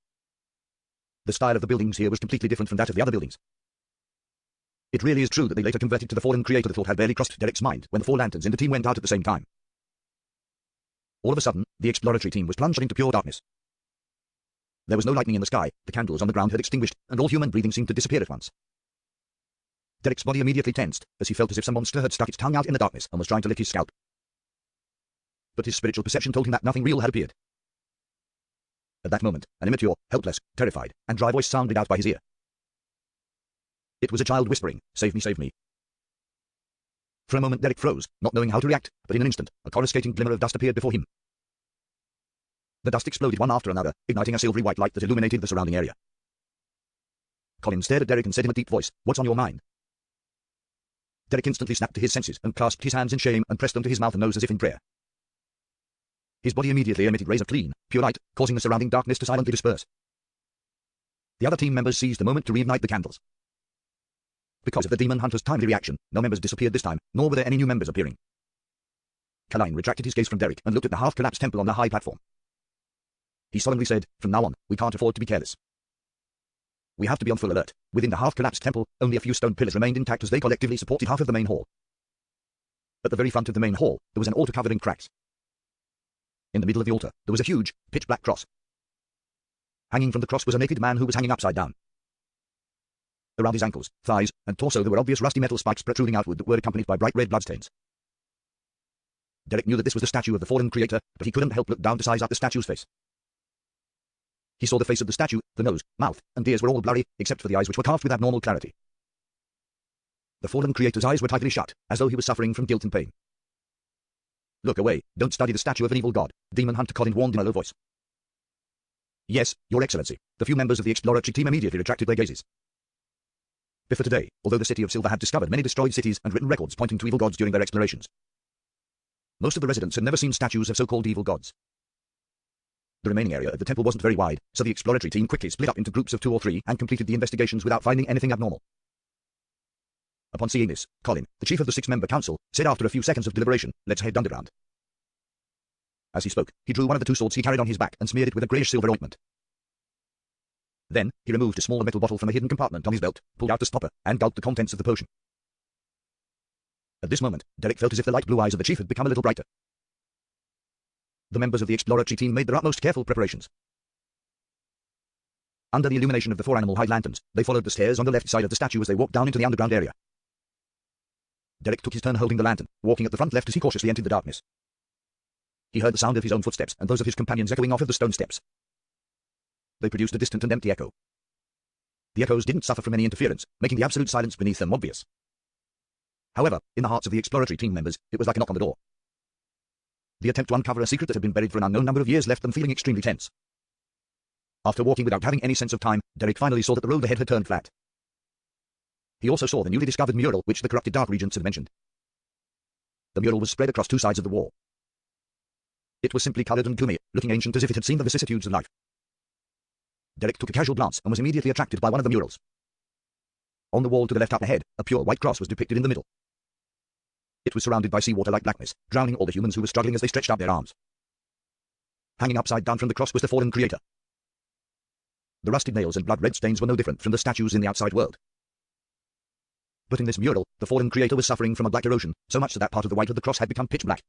The style of the buildings here was completely different from that of the other buildings. It really is true that they later converted to the fallen creator. The thought had barely crossed Derek's mind when the 4 lanterns in the team went out at the same time. All of a sudden, the exploratory team was plunged into pure darkness. There was no lightning in the sky, the candles on the ground had extinguished, and all human breathing seemed to disappear at once. Derek's body immediately tensed, as he felt as if some monster had stuck its tongue out in the darkness and was trying to lick his scalp. But his spiritual perception told him that nothing real had appeared. At that moment, an immature, helpless, terrified, and dry voice sounded out by his ear. It was a child whispering, "Save me, save me." For a moment Derek froze, not knowing how to react, but in an instant, a coruscating glimmer of dust appeared before him. The dust exploded one after another, igniting a silvery white light that illuminated the surrounding area. Colin stared at Derek and said in a deep voice, "What's on your mind?" Derek instantly snapped to his senses and clasped his hands in shame and pressed them to his mouth and nose as if in prayer. His body immediately emitted rays of clean, pure light, causing the surrounding darkness to silently disperse. The other team members seized the moment to reignite the candles. Because of the demon hunter's timely reaction, no members disappeared this time, nor were there any new members appearing. Kalin retracted his gaze from Derek and looked at the half-collapsed temple on the high platform. He solemnly said, "From now on, we can't afford to be careless. We have to be on full alert." Within the half-collapsed temple, only a few stone pillars remained intact as they collectively supported half of the main hall. At the very front of the main hall, there was an altar covered in cracks. In the middle of the altar, there was a huge, pitch-black cross. Hanging from the cross was a naked man who was hanging upside down. Around his ankles, thighs, and torso there were obvious rusty metal spikes protruding outward that were accompanied by bright red bloodstains. Derek knew that this was the statue of the fallen creator, but he couldn't help look down to size up the statue's face. He saw the face of the statue, the nose, mouth, and ears were all blurry, except for the eyes which were carved with abnormal clarity. The fallen creator's eyes were tightly shut, as though he was suffering from guilt and pain. "Look away, don't study the statue of an evil god," Demon Hunter Colin warned in a low voice. "Yes, Your Excellency." The few members of the exploratory team immediately retracted their gazes. Before today, although the City of Silver had discovered many destroyed cities and written records pointing to evil gods during their explorations, most of the residents had never seen statues of so-called evil gods. The remaining area of the temple wasn't very wide, so the exploratory team quickly split up into groups of 2 or 3 and completed the investigations without finding anything abnormal. Upon seeing this, Colin, the chief of the 6-member council, said after a few seconds of deliberation, "Let's head underground." As he spoke, he drew one of the 2 swords he carried on his back and smeared it with a greyish-silver ointment. Then, he removed a small metal bottle from a hidden compartment on his belt, pulled out the stopper, and gulped the contents of the potion. At this moment, Derek felt as if the light blue eyes of the chief had become a little brighter. The members of the exploratory team made their utmost careful preparations. Under the illumination of the 4 animal hide lanterns, they followed the stairs on the left side of the statue as they walked down into the underground area. Derek took his turn holding the lantern, walking at the front left as he cautiously entered the darkness. He heard the sound of his own footsteps and those of his companions echoing off of the stone steps. They produced a distant and empty echo. The echoes didn't suffer from any interference, making the absolute silence beneath them obvious. However, in the hearts of the exploratory team members, it was like a knock on the door. The attempt to uncover a secret that had been buried for an unknown number of years left them feeling extremely tense. After walking without having any sense of time, Derek finally saw that the road ahead had turned flat. He also saw the newly discovered mural which the corrupted Dark Regents had mentioned. The mural was spread across 2 sides of the wall. It was simply coloured and gloomy, looking ancient as if it had seen the vicissitudes of life. Derek took a casual glance and was immediately attracted by one of the murals. On the wall to the left up ahead, a pure white cross was depicted in the middle. It was surrounded by seawater-like blackness, drowning all the humans who were struggling as they stretched out their arms. Hanging upside down from the cross was the fallen creator. The rusted nails and blood-red stains were no different from the statues in the outside world. But in this mural, the fallen creator was suffering from a black erosion, so much that part of the white of the cross had become pitch black.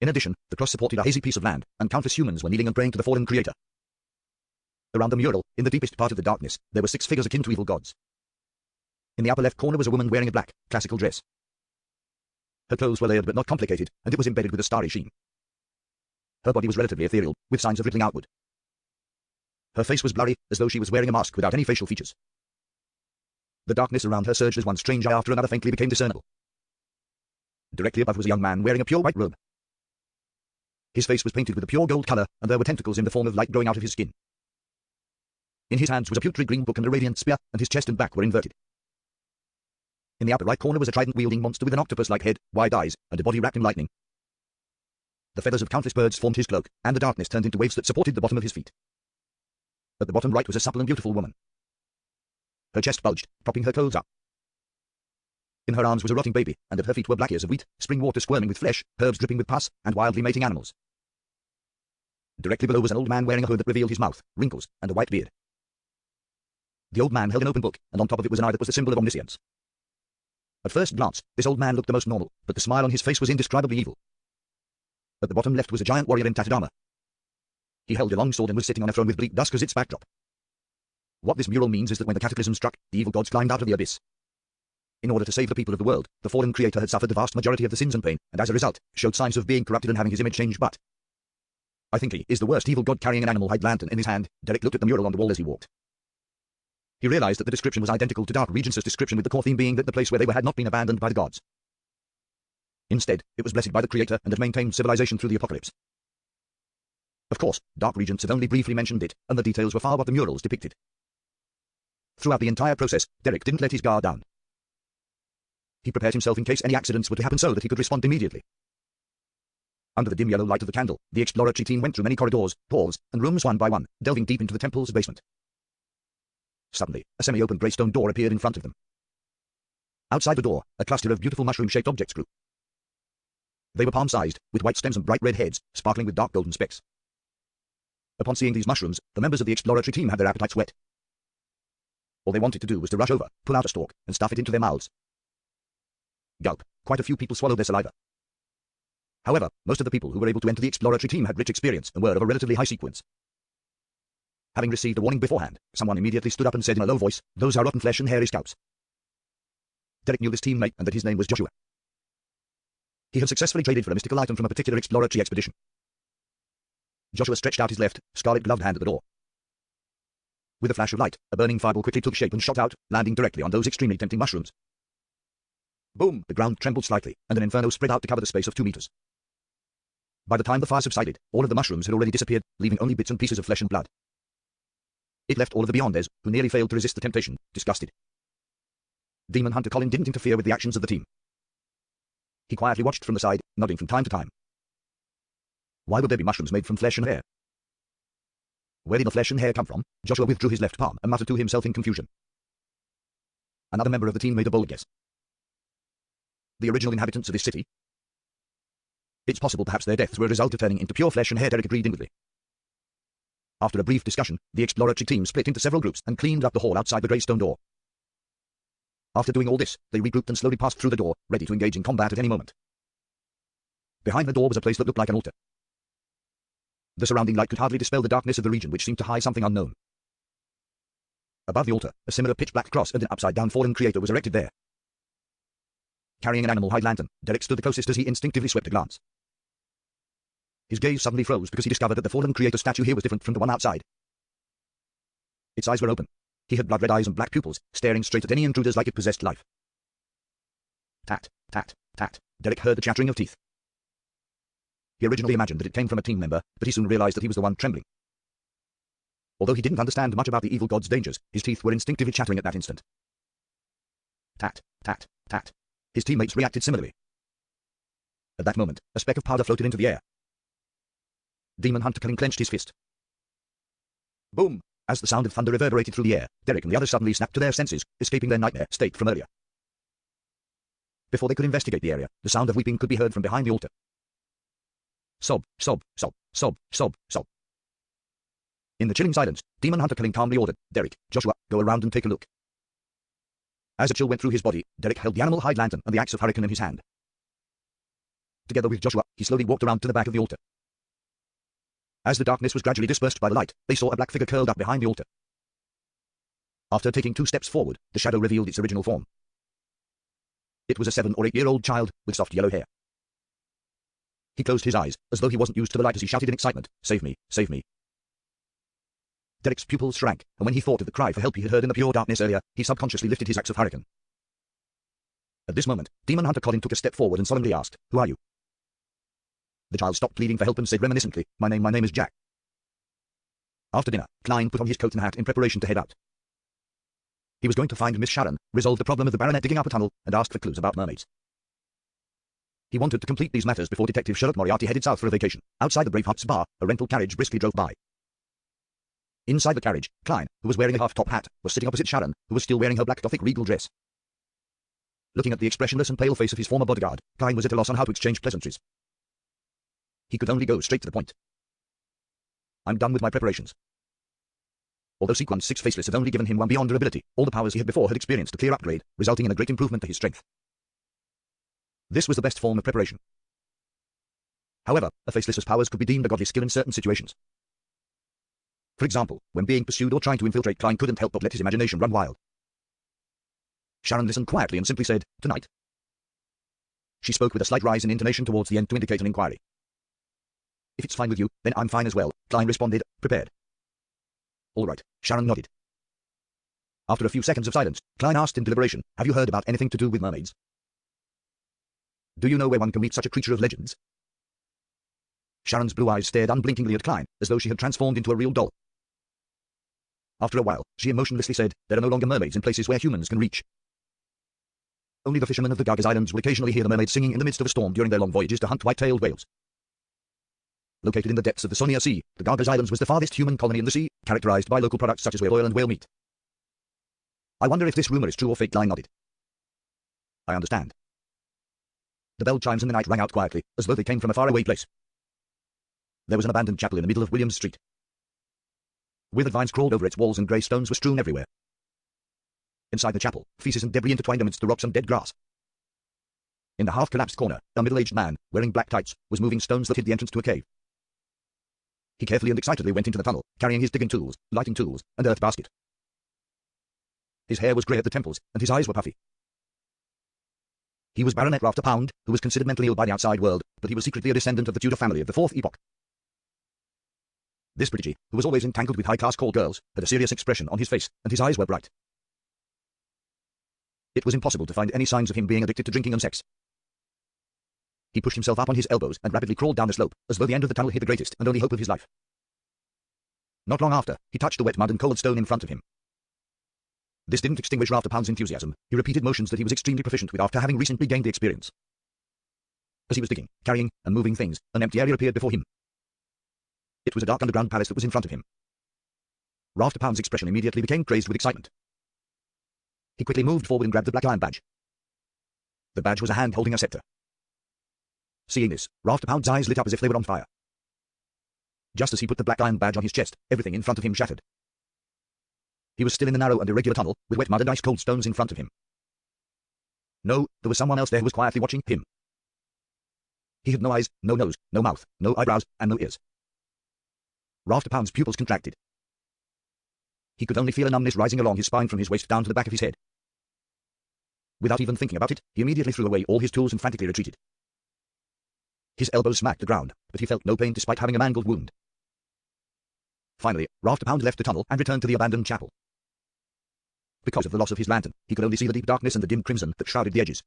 In addition, the cross supported a hazy piece of land, and countless humans were kneeling and praying to the fallen creator. Around the mural, in the deepest part of the darkness, there were 6 figures akin to evil gods. In the upper left corner was a woman wearing a black, classical dress. Her clothes were layered but not complicated, and it was embedded with a starry sheen. Her body was relatively ethereal, with signs of rippling outward. Her face was blurry, as though she was wearing a mask without any facial features. The darkness around her surged as one strange eye after another faintly became discernible. Directly above was a young man wearing a pure white robe. His face was painted with a pure gold color, and there were tentacles in the form of light growing out of his skin. In his hands was a putrid green book and a radiant spear, and his chest and back were inverted. In the upper right corner was a trident-wielding monster with an octopus-like head, wide eyes, and a body wrapped in lightning. The feathers of countless birds formed his cloak, and the darkness turned into waves that supported the bottom of his feet. At the bottom right was a supple and beautiful woman. Her chest bulged, propping her clothes up. In her arms was a rotting baby, and at her feet were black ears of wheat, spring water squirming with flesh, herbs dripping with pus, and wildly mating animals. Directly below was an old man wearing a hood that revealed his mouth, wrinkles, and a white beard. The old man held an open book, and on top of it was an eye that was the symbol of omniscience. At first glance, this old man looked the most normal, but the smile on his face was indescribably evil. At the bottom left was a giant warrior in tattered armor. He held a long sword and was sitting on a throne with bleak dusk as its backdrop. What this mural means is that when the cataclysm struck, the evil gods climbed out of the abyss. In order to save the people of the world, the fallen creator had suffered the vast majority of the sins and pain, and as a result, showed signs of being corrupted and having his image changed. But I think he is the worst evil god carrying an animal hide lantern in his hand. Derek looked at the mural on the wall as he walked. He realized that the description was identical to Dark Regents' description, with the core theme being that the place where they were had not been abandoned by the gods. Instead, it was blessed by the Creator and had maintained civilization through the apocalypse. Of course, Dark Regents had only briefly mentioned it, and the details were far what the murals depicted. Throughout the entire process, Derek didn't let his guard down. He prepared himself in case any accidents were to happen so that he could respond immediately. Under the dim yellow light of the candle, the exploratory team went through many corridors, halls, and rooms one by one, delving deep into the temple's basement. Suddenly, a semi-open grey stone door appeared in front of them. Outside the door, a cluster of beautiful mushroom-shaped objects grew. They were palm-sized, with white stems and bright red heads, sparkling with dark golden specks. Upon seeing these mushrooms, the members of the exploratory team had their appetites whet. All they wanted to do was to rush over, pull out a stalk, and stuff it into their mouths. Gulp. Quite a few people swallowed their saliva. However, most of the people who were able to enter the exploratory team had rich experience and were of a relatively high sequence. Having received a warning beforehand, someone immediately stood up and said in a low voice, "Those are rotten flesh and hairy scalps." Derek knew this teammate and that his name was Joshua. He had successfully traded for a mystical item from a particular exploratory expedition. Joshua stretched out his left, scarlet-gloved hand at the door. With a flash of light, a burning fireball quickly took shape and shot out, landing directly on those extremely tempting mushrooms. Boom! The ground trembled slightly, and an inferno spread out to cover the space of 2 meters. By the time the fire subsided, all of the mushrooms had already disappeared, leaving only bits and pieces of flesh and blood. It left all of the Beyonders, who nearly failed to resist the temptation, disgusted. Demon Hunter Colin didn't interfere with the actions of the team. He quietly watched from the side, nodding from time to time. Why would there be mushrooms made from flesh and hair? Where did the flesh and hair come from? Joshua withdrew his left palm and muttered to himself in confusion. Another member of the team made a bold guess. The original inhabitants of this city? It's possible perhaps their deaths were a result of turning into pure flesh and hair, Derek agreed inwardly. After a brief discussion, the exploratory team split into several groups and cleaned up the hall outside the grey stone door. After doing all this, they regrouped and slowly passed through the door, ready to engage in combat at any moment. Behind the door was a place that looked like an altar. The surrounding light could hardly dispel the darkness of the region, which seemed to hide something unknown. Above the altar, a similar pitch-black cross and an upside-down fallen creator was erected there. Carrying an animal hide lantern, Derek stood the closest as he instinctively swept a glance. His gaze suddenly froze because he discovered that the fallen creator statue here was different from the one outside. Its eyes were open. He had blood-red eyes and black pupils, staring straight at any intruders like it possessed life. Tat, tat, tat. Derek heard the chattering of teeth. He originally imagined that it came from a team member, but he soon realized that he was the one trembling. Although he didn't understand much about the evil god's dangers, his teeth were instinctively chattering at that instant. Tat, tat, tat. His teammates reacted similarly. At that moment, a speck of powder floated into the air. Demon Hunter Culling clenched his fist. Boom! As the sound of thunder reverberated through the air, Derek and the others suddenly snapped to their senses, escaping their nightmare state from earlier. Before they could investigate the area, the sound of weeping could be heard from behind the altar. Sob, sob, sob, sob, sob, sob. In the chilling silence, Demon Hunter Culling calmly ordered, Derek, Joshua, go around and take a look. As a chill went through his body, Derek held the animal hide lantern and the axe of Hurricane in his hand. Together with Joshua, he slowly walked around to the back of the altar. As the darkness was gradually dispersed by the light, they saw a black figure curled up behind the altar. After taking 2 steps forward, the shadow revealed its original form. It was a 7 or 8-year-old child with soft yellow hair. He closed his eyes, as though he wasn't used to the light as he shouted in excitement, Save me, save me. Derek's pupils shrank, and when he thought of the cry for help he had heard in the pure darkness earlier, he subconsciously lifted his axe of Hurricane. At this moment, Demon Hunter Colin took a step forward and solemnly asked, Who are you? The child stopped pleading for help and said reminiscently, My name is Jack. After dinner, Klein put on his coat and hat in preparation to head out. He was going to find Miss Sharon, resolve the problem of the baronet digging up a tunnel, and ask for clues about mermaids. He wanted to complete these matters before Detective Sherlock Moriarty headed south for a vacation. Outside the Bravehearts bar, a rental carriage briskly drove by. Inside the carriage, Klein, who was wearing a half-top hat, was sitting opposite Sharon, who was still wearing her black Gothic regal dress. Looking at the expressionless and pale face of his former bodyguard, Klein was at a loss on how to exchange pleasantries. He could only go straight to the point. I'm done with my preparations. Although Sequence 6 Faceless had only given him one beyond durability, all the powers he had before had experienced a clear upgrade, resulting in a great improvement to his strength. This was the best form of preparation. However, a Faceless's powers could be deemed a godly skill in certain situations. For example, when being pursued or trying to infiltrate, Klein couldn't help but let his imagination run wild. Sharon listened quietly and simply said, Tonight. She spoke with a slight rise in intonation towards the end to indicate an inquiry. If it's fine with you, then I'm fine as well, Klein responded, prepared. All right, Sharon nodded. After a few seconds of silence, Klein asked in deliberation, Have you heard about anything to do with mermaids? Do you know where one can meet such a creature of legends? Sharon's blue eyes stared unblinkingly at Klein, as though she had transformed into a real doll. After a while, she emotionlessly said, There are no longer mermaids in places where humans can reach. Only the fishermen of the Gargaz Islands will occasionally hear the mermaids singing in the midst of a storm during their long voyages to hunt white-tailed whales. Located in the depths of the Sonia Sea, the Gargaz Islands was the farthest human colony in the sea, characterized by local products such as whale oil and whale meat. I wonder if this rumor is true or fake, Klein nodded. I understand. The bell chimes in the night rang out quietly, as though they came from a faraway place. There was an abandoned chapel in the middle of Williams Street. Withered vines crawled over its walls and grey stones were strewn everywhere. Inside the chapel, feces and debris intertwined amidst the rocks and dead grass. In the half-collapsed corner, a middle-aged man, wearing black tights, was moving stones that hid the entrance to a cave. He carefully and excitedly went into the tunnel, carrying his digging tools, lighting tools, and earth basket. His hair was grey at the temples, and his eyes were puffy. He was Baronet Rafter Pound, who was considered mentally ill by the outside world, but he was secretly a descendant of the Tudor family of the 4th epoch. This prodigy, who was always entangled with high-class call girls, had a serious expression on his face, and his eyes were bright. It was impossible to find any signs of him being addicted to drinking and sex. He pushed himself up on his elbows and rapidly crawled down the slope, as though the end of the tunnel hid the greatest and only hope of his life. Not long after, he touched the wet mud and cold stone in front of him. This didn't extinguish Rafter Pound's enthusiasm. He repeated motions that he was extremely proficient with after having recently gained the experience. As he was digging, carrying, and moving things, an empty area appeared before him. It was a dark underground palace that was in front of him. Rafter Pound's expression immediately became crazed with excitement. He quickly moved forward and grabbed the Black Lion badge. The badge was a hand holding a scepter. Seeing this, Rafter Pound's eyes lit up as if they were on fire. Just as he put the Black Lion badge on his chest, everything in front of him shattered. He was still in the narrow and irregular tunnel, with wet mud and ice-cold stones in front of him. No, there was someone else there who was quietly watching him. He had no eyes, no nose, no mouth, no eyebrows, and no ears. Rafter Pound's pupils contracted. He could only feel a numbness rising along his spine from his waist down to the back of his head. Without even thinking about it, he immediately threw away all his tools and frantically retreated. His elbows smacked the ground, but he felt no pain despite having a mangled wound. Finally, Rafter Pound left the tunnel and returned to the abandoned chapel. Because of the loss of his lantern, he could only see the deep darkness and the dim crimson that shrouded the edges.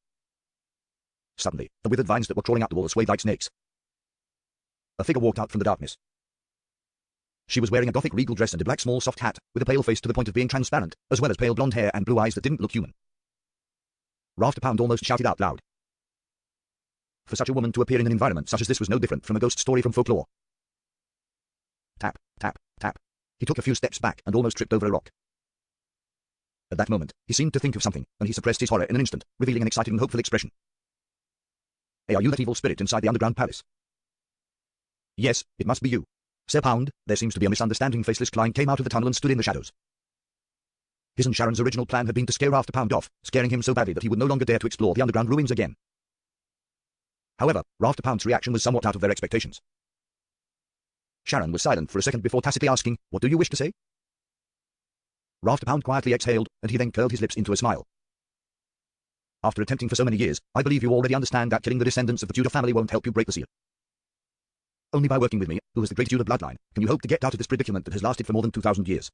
Suddenly, the withered vines that were crawling up the wall swayed like snakes. A figure walked out from the darkness. She was wearing a Gothic regal dress and a black small soft hat, with a pale face to the point of being transparent, as well as pale blonde hair and blue eyes that didn't look human. Rafter Pound almost shouted out loud. For such a woman to appear in an environment such as this was no different from a ghost story from folklore. Tap, tap, tap. He took a few steps back and almost tripped over a rock. At that moment, he seemed to think of something, and he suppressed his horror in an instant, revealing an excited and hopeful expression. Hey, are you that evil spirit inside the underground palace? Yes, it must be you. Sir Pound, there seems to be a misunderstanding. Faceless Klein came out of the tunnel and stood in the shadows. His and Sharon's original plan had been to scare Rafter Pound off, scaring him so badly that he would no longer dare to explore the underground ruins again. However, Rafter Pound's reaction was somewhat out of their expectations. Sharon was silent for a second before tacitly asking, "What do you wish to say?" Rafter Pound quietly exhaled, and he then curled his lips into a smile. After attempting for so many years, I believe you already understand that killing the descendants of the Tudor family won't help you break the seal. Only by working with me, who has the great Tudor bloodline, can you hope to get out of this predicament that has lasted for more than 2,000 years.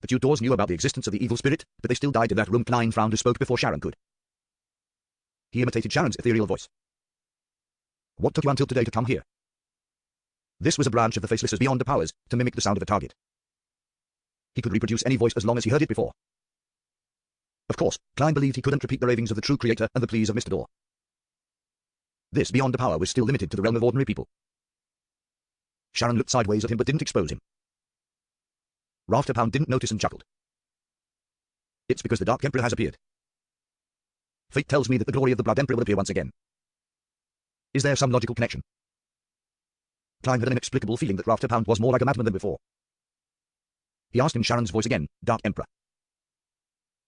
The Tudors knew about the existence of the evil spirit, but they still died in that room. Klein frowned and spoke before Sharon could. He imitated Sharon's ethereal voice. What took you until today to come here? This was a branch of the Faceless's beyond the powers, to mimic the sound of a target. He could reproduce any voice as long as he heard it before. Of course, Klein believed he couldn't repeat the ravings of the true creator and the pleas of Mr. Dorr. This beyond the power was still limited to the realm of ordinary people. Sharon looked sideways at him but didn't expose him. Rafter Pound didn't notice and chuckled. It's because the Dark Emperor has appeared. Fate tells me that the glory of the Blood Emperor will appear once again. Is there some logical connection? Klein had an inexplicable feeling that Rafter Pound was more like a madman than before. He asked in Sharon's voice again, Dark Emperor.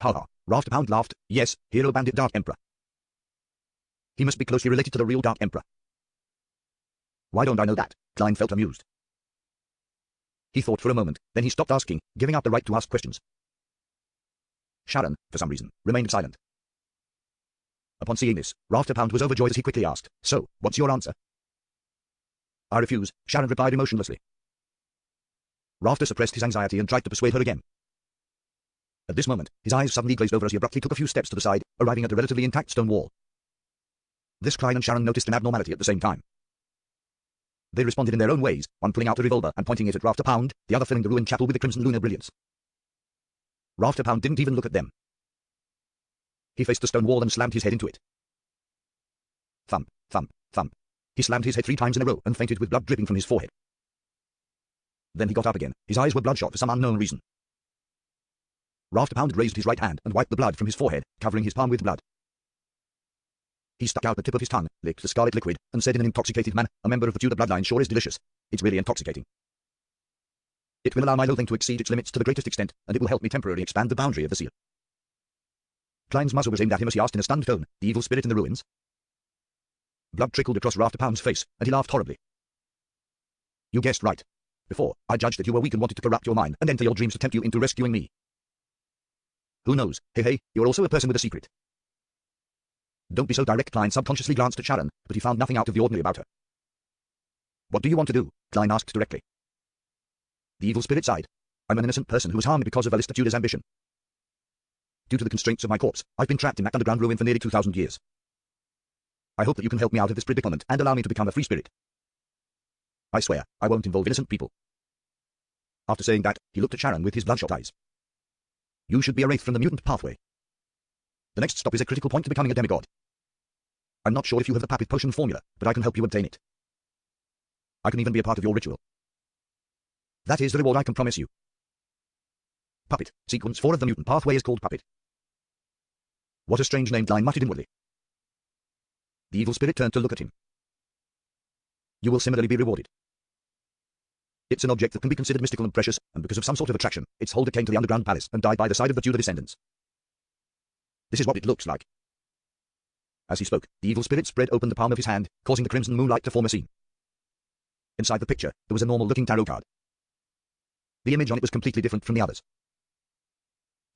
Ha ha, Rafter Pound laughed. Yes, hero bandit Dark Emperor. He must be closely related to the real Dark Emperor. Why don't I know that? Klein felt amused. He thought for a moment, then he stopped asking, giving up the right to ask questions. Sharon, for some reason, remained silent. Upon seeing this, Rafter Pound was overjoyed as he quickly asked, "So, what's your answer?" "I refuse," Sharon replied emotionlessly. Rafter suppressed his anxiety and tried to persuade her again. At this moment, his eyes suddenly glazed over as he abruptly took a few steps to the side, arriving at a relatively intact stone wall. This Klein and Sharon noticed an abnormality at the same time. They responded in their own ways, one pulling out a revolver and pointing it at Rafter Pound, the other filling the ruined chapel with the crimson lunar brilliance. Rafter Pound didn't even look at them. He faced the stone wall and slammed his head into it. Thump, thump, thump. He slammed his head 3 times in a row and fainted with blood dripping from his forehead. Then he got up again. His eyes were bloodshot for some unknown reason. Rafter Pound raised his right hand and wiped the blood from his forehead, covering his palm with blood. He stuck out the tip of his tongue, licked the scarlet liquid, and said in an intoxicated manner, "A member of the Tudor bloodline sure is delicious. It's really intoxicating. It will allow my loathing to exceed its limits to the greatest extent, and it will help me temporarily expand the boundary of the seal." Klein's muzzle was aimed at him as he asked in a stunned tone, "The evil spirit in the ruins?" Blood trickled across Rafter Pound's face, and he laughed horribly. "You guessed right. Before, I judged that you were weak and wanted to corrupt your mind and enter your dreams to tempt you into rescuing me. Who knows? Hey, you're also a person with a secret." "Don't be so direct." Klein subconsciously glanced at Sharon, but he found nothing out of the ordinary about her. "What do you want to do?" Klein asked directly. "The evil spirit side. I'm an innocent person who was harmed because of Alistair Tudor's ambition. Due to the constraints of my corpse, I've been trapped in that underground ruin for nearly 2,000 years. I hope that you can help me out of this predicament and allow me to become a free spirit. I swear, I won't involve innocent people." After saying that, he looked at Sharon with his bloodshot eyes. "You should be a wraith from the mutant pathway. The next stop is a critical point to becoming a demigod. I'm not sure if you have the puppet potion formula, but I can help you obtain it. I can even be a part of your ritual. That is the reward I can promise you. Puppet. Sequence 4 of the mutant pathway is called Puppet. What a strange name, Klein muttered inwardly. The evil spirit turned to look at him. You will similarly be rewarded. It's an object that can be considered mystical and precious, and because of some sort of attraction, its holder came to the underground palace and died by the side of the Tudor descendants. This is what it looks like. As he spoke, the evil spirit spread open the palm of his hand, causing the crimson moonlight to form a scene. Inside the picture, there was a normal-looking tarot card. The image on it was completely different from the others.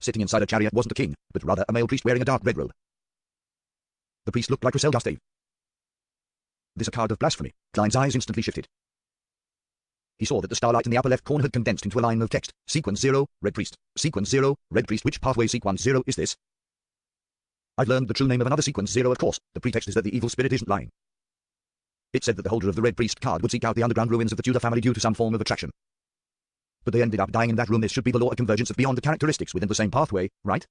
Sitting inside a chariot wasn't a king, but rather a male priest wearing a dark red robe. The priest looked like Russell Gustave. This a card of blasphemy. Klein's eyes instantly shifted. He saw that the starlight in the upper left corner had condensed into a line of text. Sequence 0, Red Priest. Sequence 0, Red Priest. Which pathway sequence 0 is this? I've learned the true name of another sequence 0, of course. The pretext is that the evil spirit isn't lying. It said that the holder of the Red Priest card would seek out the underground ruins of the Tudor family due to some form of attraction. But they ended up dying in that room. This should be the law of convergence of beyond the characteristics within the same pathway, right?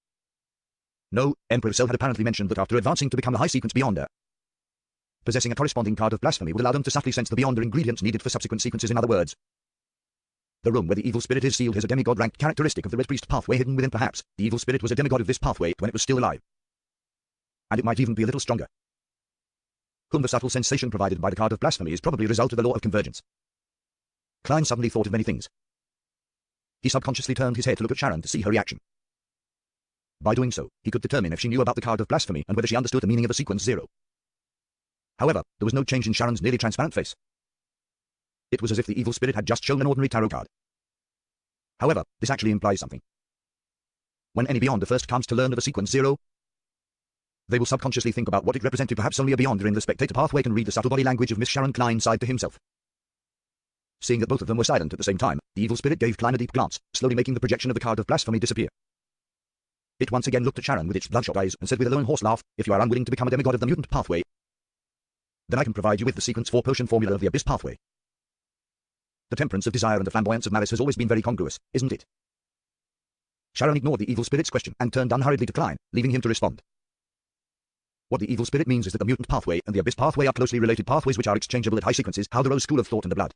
No, Emperor Cell had apparently mentioned that after advancing to become a high sequence Beyonder, possessing a corresponding card of blasphemy would allow them to subtly sense the Beyonder ingredients needed for subsequent sequences. In other words, the room where the evil spirit is sealed has a demigod-ranked characteristic of the Red Priest pathway hidden within. Perhaps the evil spirit was a demigod of this pathway when it was still alive. And it might even be a little stronger. The subtle sensation provided by the card of blasphemy is probably a result of the law of convergence. Klein suddenly thought of many things. He subconsciously turned his head to look at Sharon to see her reaction. By doing so, he could determine if she knew about the card of blasphemy and whether she understood the meaning of the sequence 0. However, there was no change in Sharon's nearly transparent face. It was as if the evil spirit had just shown an ordinary tarot card. However, this actually implies something. When any Beyonder first comes to learn of a sequence 0, they will subconsciously think about what it represented. Perhaps only a Beyonder in the spectator pathway can read the subtle body language of Miss Sharon. Klein sighed to himself. Seeing that both of them were silent at the same time, the evil spirit gave Klein a deep glance, slowly making the projection of the card of blasphemy disappear. It once again looked at Sharon with its bloodshot eyes and said with a lone horse laugh, "If you are unwilling to become a demigod of the mutant pathway, then I can provide you with the sequence 4 potion formula of the abyss pathway." The temperance of desire and the flamboyance of malice has always been very congruous, isn't it? Sharon ignored the evil spirit's question and turned unhurriedly to Klein, leaving him to respond. What the evil spirit means is that the mutant pathway and the abyss pathway are closely related pathways which are exchangeable at high sequences. How the Rose School of Thought and the Blood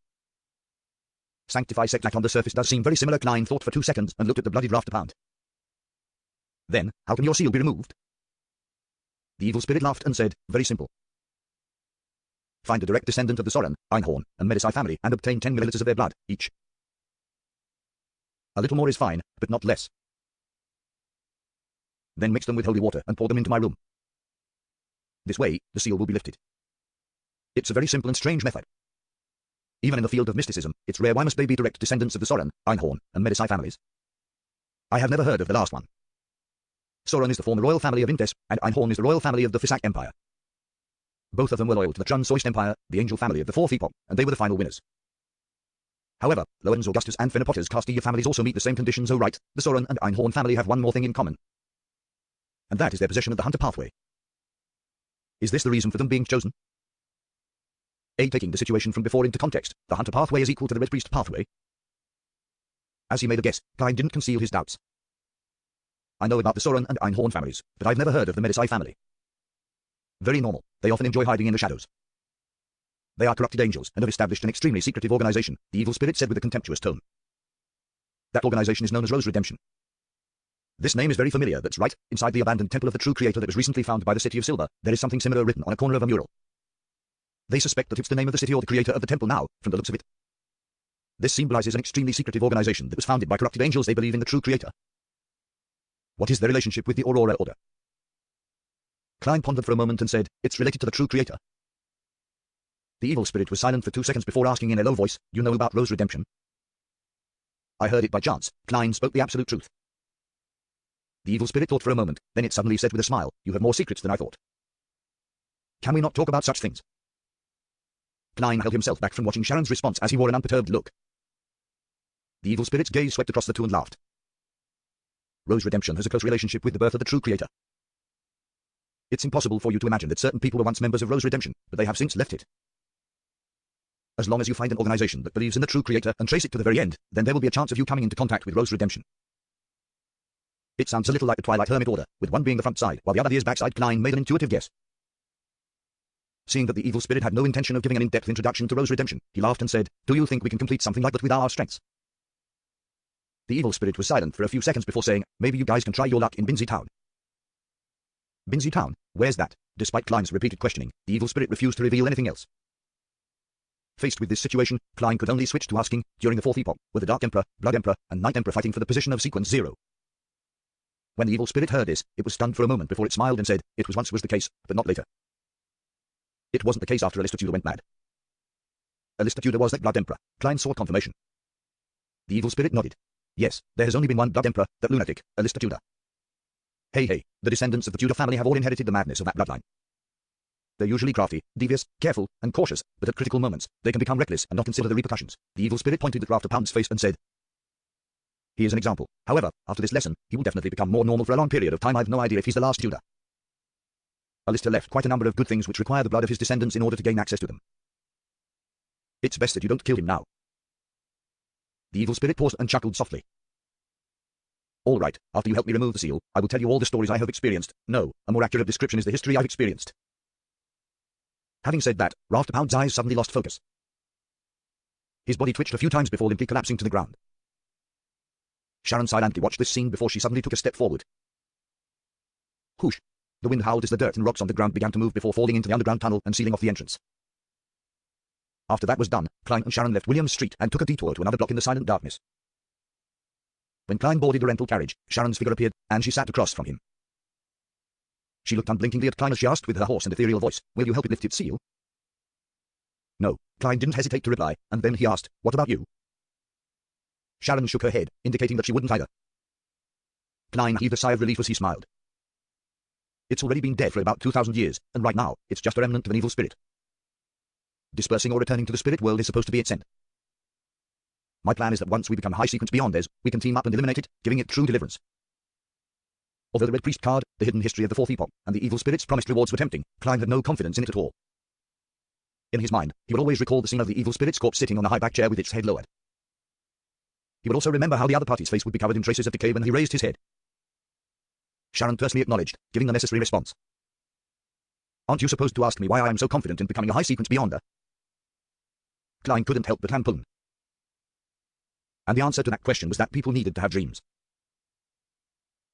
Sanctify sect act on the surface does seem very similar. Klein thought for 2 seconds and looked at the bloodied rafter pound. Then, how can your seal be removed? The evil spirit laughed and said, "Very simple. Find a direct descendant of the Soren, Einhorn, and Medici family and obtain 10 milliliters of their blood, each. A little more is fine, but not less. Then mix them with holy water and pour them into my room. This way, the seal will be lifted." It's a very simple and strange method. Even in the field of mysticism, it's rare. Why must they be direct descendants of the Soren, Einhorn, and Medici families? I have never heard of the last one. Soren is the former royal family of Indes, and Einhorn is the royal family of the Fisak Empire. Both of them were loyal to the Trun-Soist Empire, the angel family of the Fourth Epoch, and they were the final winners. However, Lorenz Augustus and Phenopotter's Castilla families also meet the same conditions. Oh right, the Soren and Einhorn family have one more thing in common. And that is their possession of the Hunter pathway. Is this the reason for them being chosen? Taking the situation from before into context, the Hunter pathway is equal to the Red Priest pathway. As he made a guess, Klein didn't conceal his doubts. I know about the Soren and Einhorn families, but I've never heard of the Medici family. Very normal. They often enjoy hiding in the shadows. They are corrupted angels and have established an extremely secretive organization, the evil spirit said with a contemptuous tone. That organization is known as Rose Redemption. This name is very familiar. That's right. Inside the abandoned temple of the true creator that was recently found by the City of Silver, there is something similar written on a corner of a mural. They suspect that it's the name of the city or the creator of the temple now, from the looks of it. This symbolizes an extremely secretive organization that was founded by corrupted angels. They believe in the true creator. What is their relationship with the Aurora Order? Klein pondered for a moment and said, "It's related to the true creator." The evil spirit was silent for 2 seconds before asking in a low voice, "You know about Rose Redemption?" "I heard it by chance." Klein spoke the absolute truth. The evil spirit thought for a moment, then it suddenly said with a smile, "You have more secrets than I thought. Can we not talk about such things?" Klein held himself back from watching Sharon's response as he wore an unperturbed look. The evil spirit's gaze swept across the two and laughed. Rose Redemption has a close relationship with the birth of the true creator. It's impossible for you to imagine that certain people were once members of Rose Redemption, but they have since left it. As long as you find an organization that believes in the true creator and trace it to the very end, then there will be a chance of you coming into contact with Rose Redemption. It sounds a little like the Twilight Hermit Order, with one being the front side, while the other is backside. Klein made an intuitive guess. Seeing that the evil spirit had no intention of giving an in-depth introduction to Rose's redemption, he laughed and said, "Do you think we can complete something like that with our strengths?" The evil spirit was silent for a few seconds before saying, "Maybe you guys can try your luck in Binsey Town." Binsey Town? Where's that? Despite Klein's repeated questioning, the evil spirit refused to reveal anything else. Faced with this situation, Klein could only switch to asking, during the Fourth Epoch, were the Dark Emperor, Blood Emperor, and Night Emperor fighting for the position of Sequence 0? When the evil spirit heard this, it was stunned for a moment before it smiled and said, "It was once the case, but not later." It wasn't the case after Alistair Tudor went mad. Alistair Tudor was that Blood Emperor. Klein sought confirmation. The evil spirit nodded. Yes, there has only been one Blood Emperor, that lunatic, Alistair Tudor. Hey, the descendants of the Tudor family have all inherited the madness of that bloodline. They're usually crafty, devious, careful, and cautious, but at critical moments, they can become reckless and not consider the repercussions. The evil spirit pointed at Rafter Pound's face and said, "He is an example. However, after this lesson, he will definitely become more normal for a long period of time. I've no idea if he's the last Tudor. Alistair left quite a number of good things which require the blood of his descendants in order to gain access to them. It's best that you don't kill him now." The evil spirit paused and chuckled softly. "All right, after you help me remove the seal, I will tell you all the stories I have experienced. No, a more accurate description is the history I've experienced." Having said that, Rafter Pound's eyes suddenly lost focus. His body twitched a few times before limply collapsing to the ground. Sharon silently watched this scene before she suddenly took a step forward. Whoosh! The wind howled as the dirt and rocks on the ground began to move before falling into the underground tunnel and sealing off the entrance. After that was done, Klein and Sharon left Williams Street and took a detour to another block in the silent darkness. When Klein boarded a rental carriage, Sharon's figure appeared, and she sat across from him. She looked unblinkingly at Klein as she asked with her hoarse and ethereal voice, "Will you help it lift its seal?" No, Klein didn't hesitate to reply, and then he asked, "What about you?" Sharon shook her head, indicating that she wouldn't either. Klein heaved a sigh of relief as he smiled. It's already been dead for about 2,000 years, and right now, it's just a remnant of an evil spirit. Dispersing or returning to the spirit world is supposed to be its end. My plan is that once we become high sequence beyond theirs, we can team up and eliminate it, giving it true deliverance. Although the Red Priest card, the hidden history of the Fourth Epoch, and the evil spirit's promised rewards were tempting, Klein had no confidence in it at all. In his mind, he would always recall the scene of the evil spirit's corpse sitting on a high-back chair with its head lowered. He would also remember how the other party's face would be covered in traces of decay when he raised his head. Sharon tersely acknowledged, giving the necessary response. "Aren't you supposed to ask me why I am so confident in becoming a high-sequence beyonder?" Klein couldn't help but lampoon. And the answer to that question was that people needed to have dreams.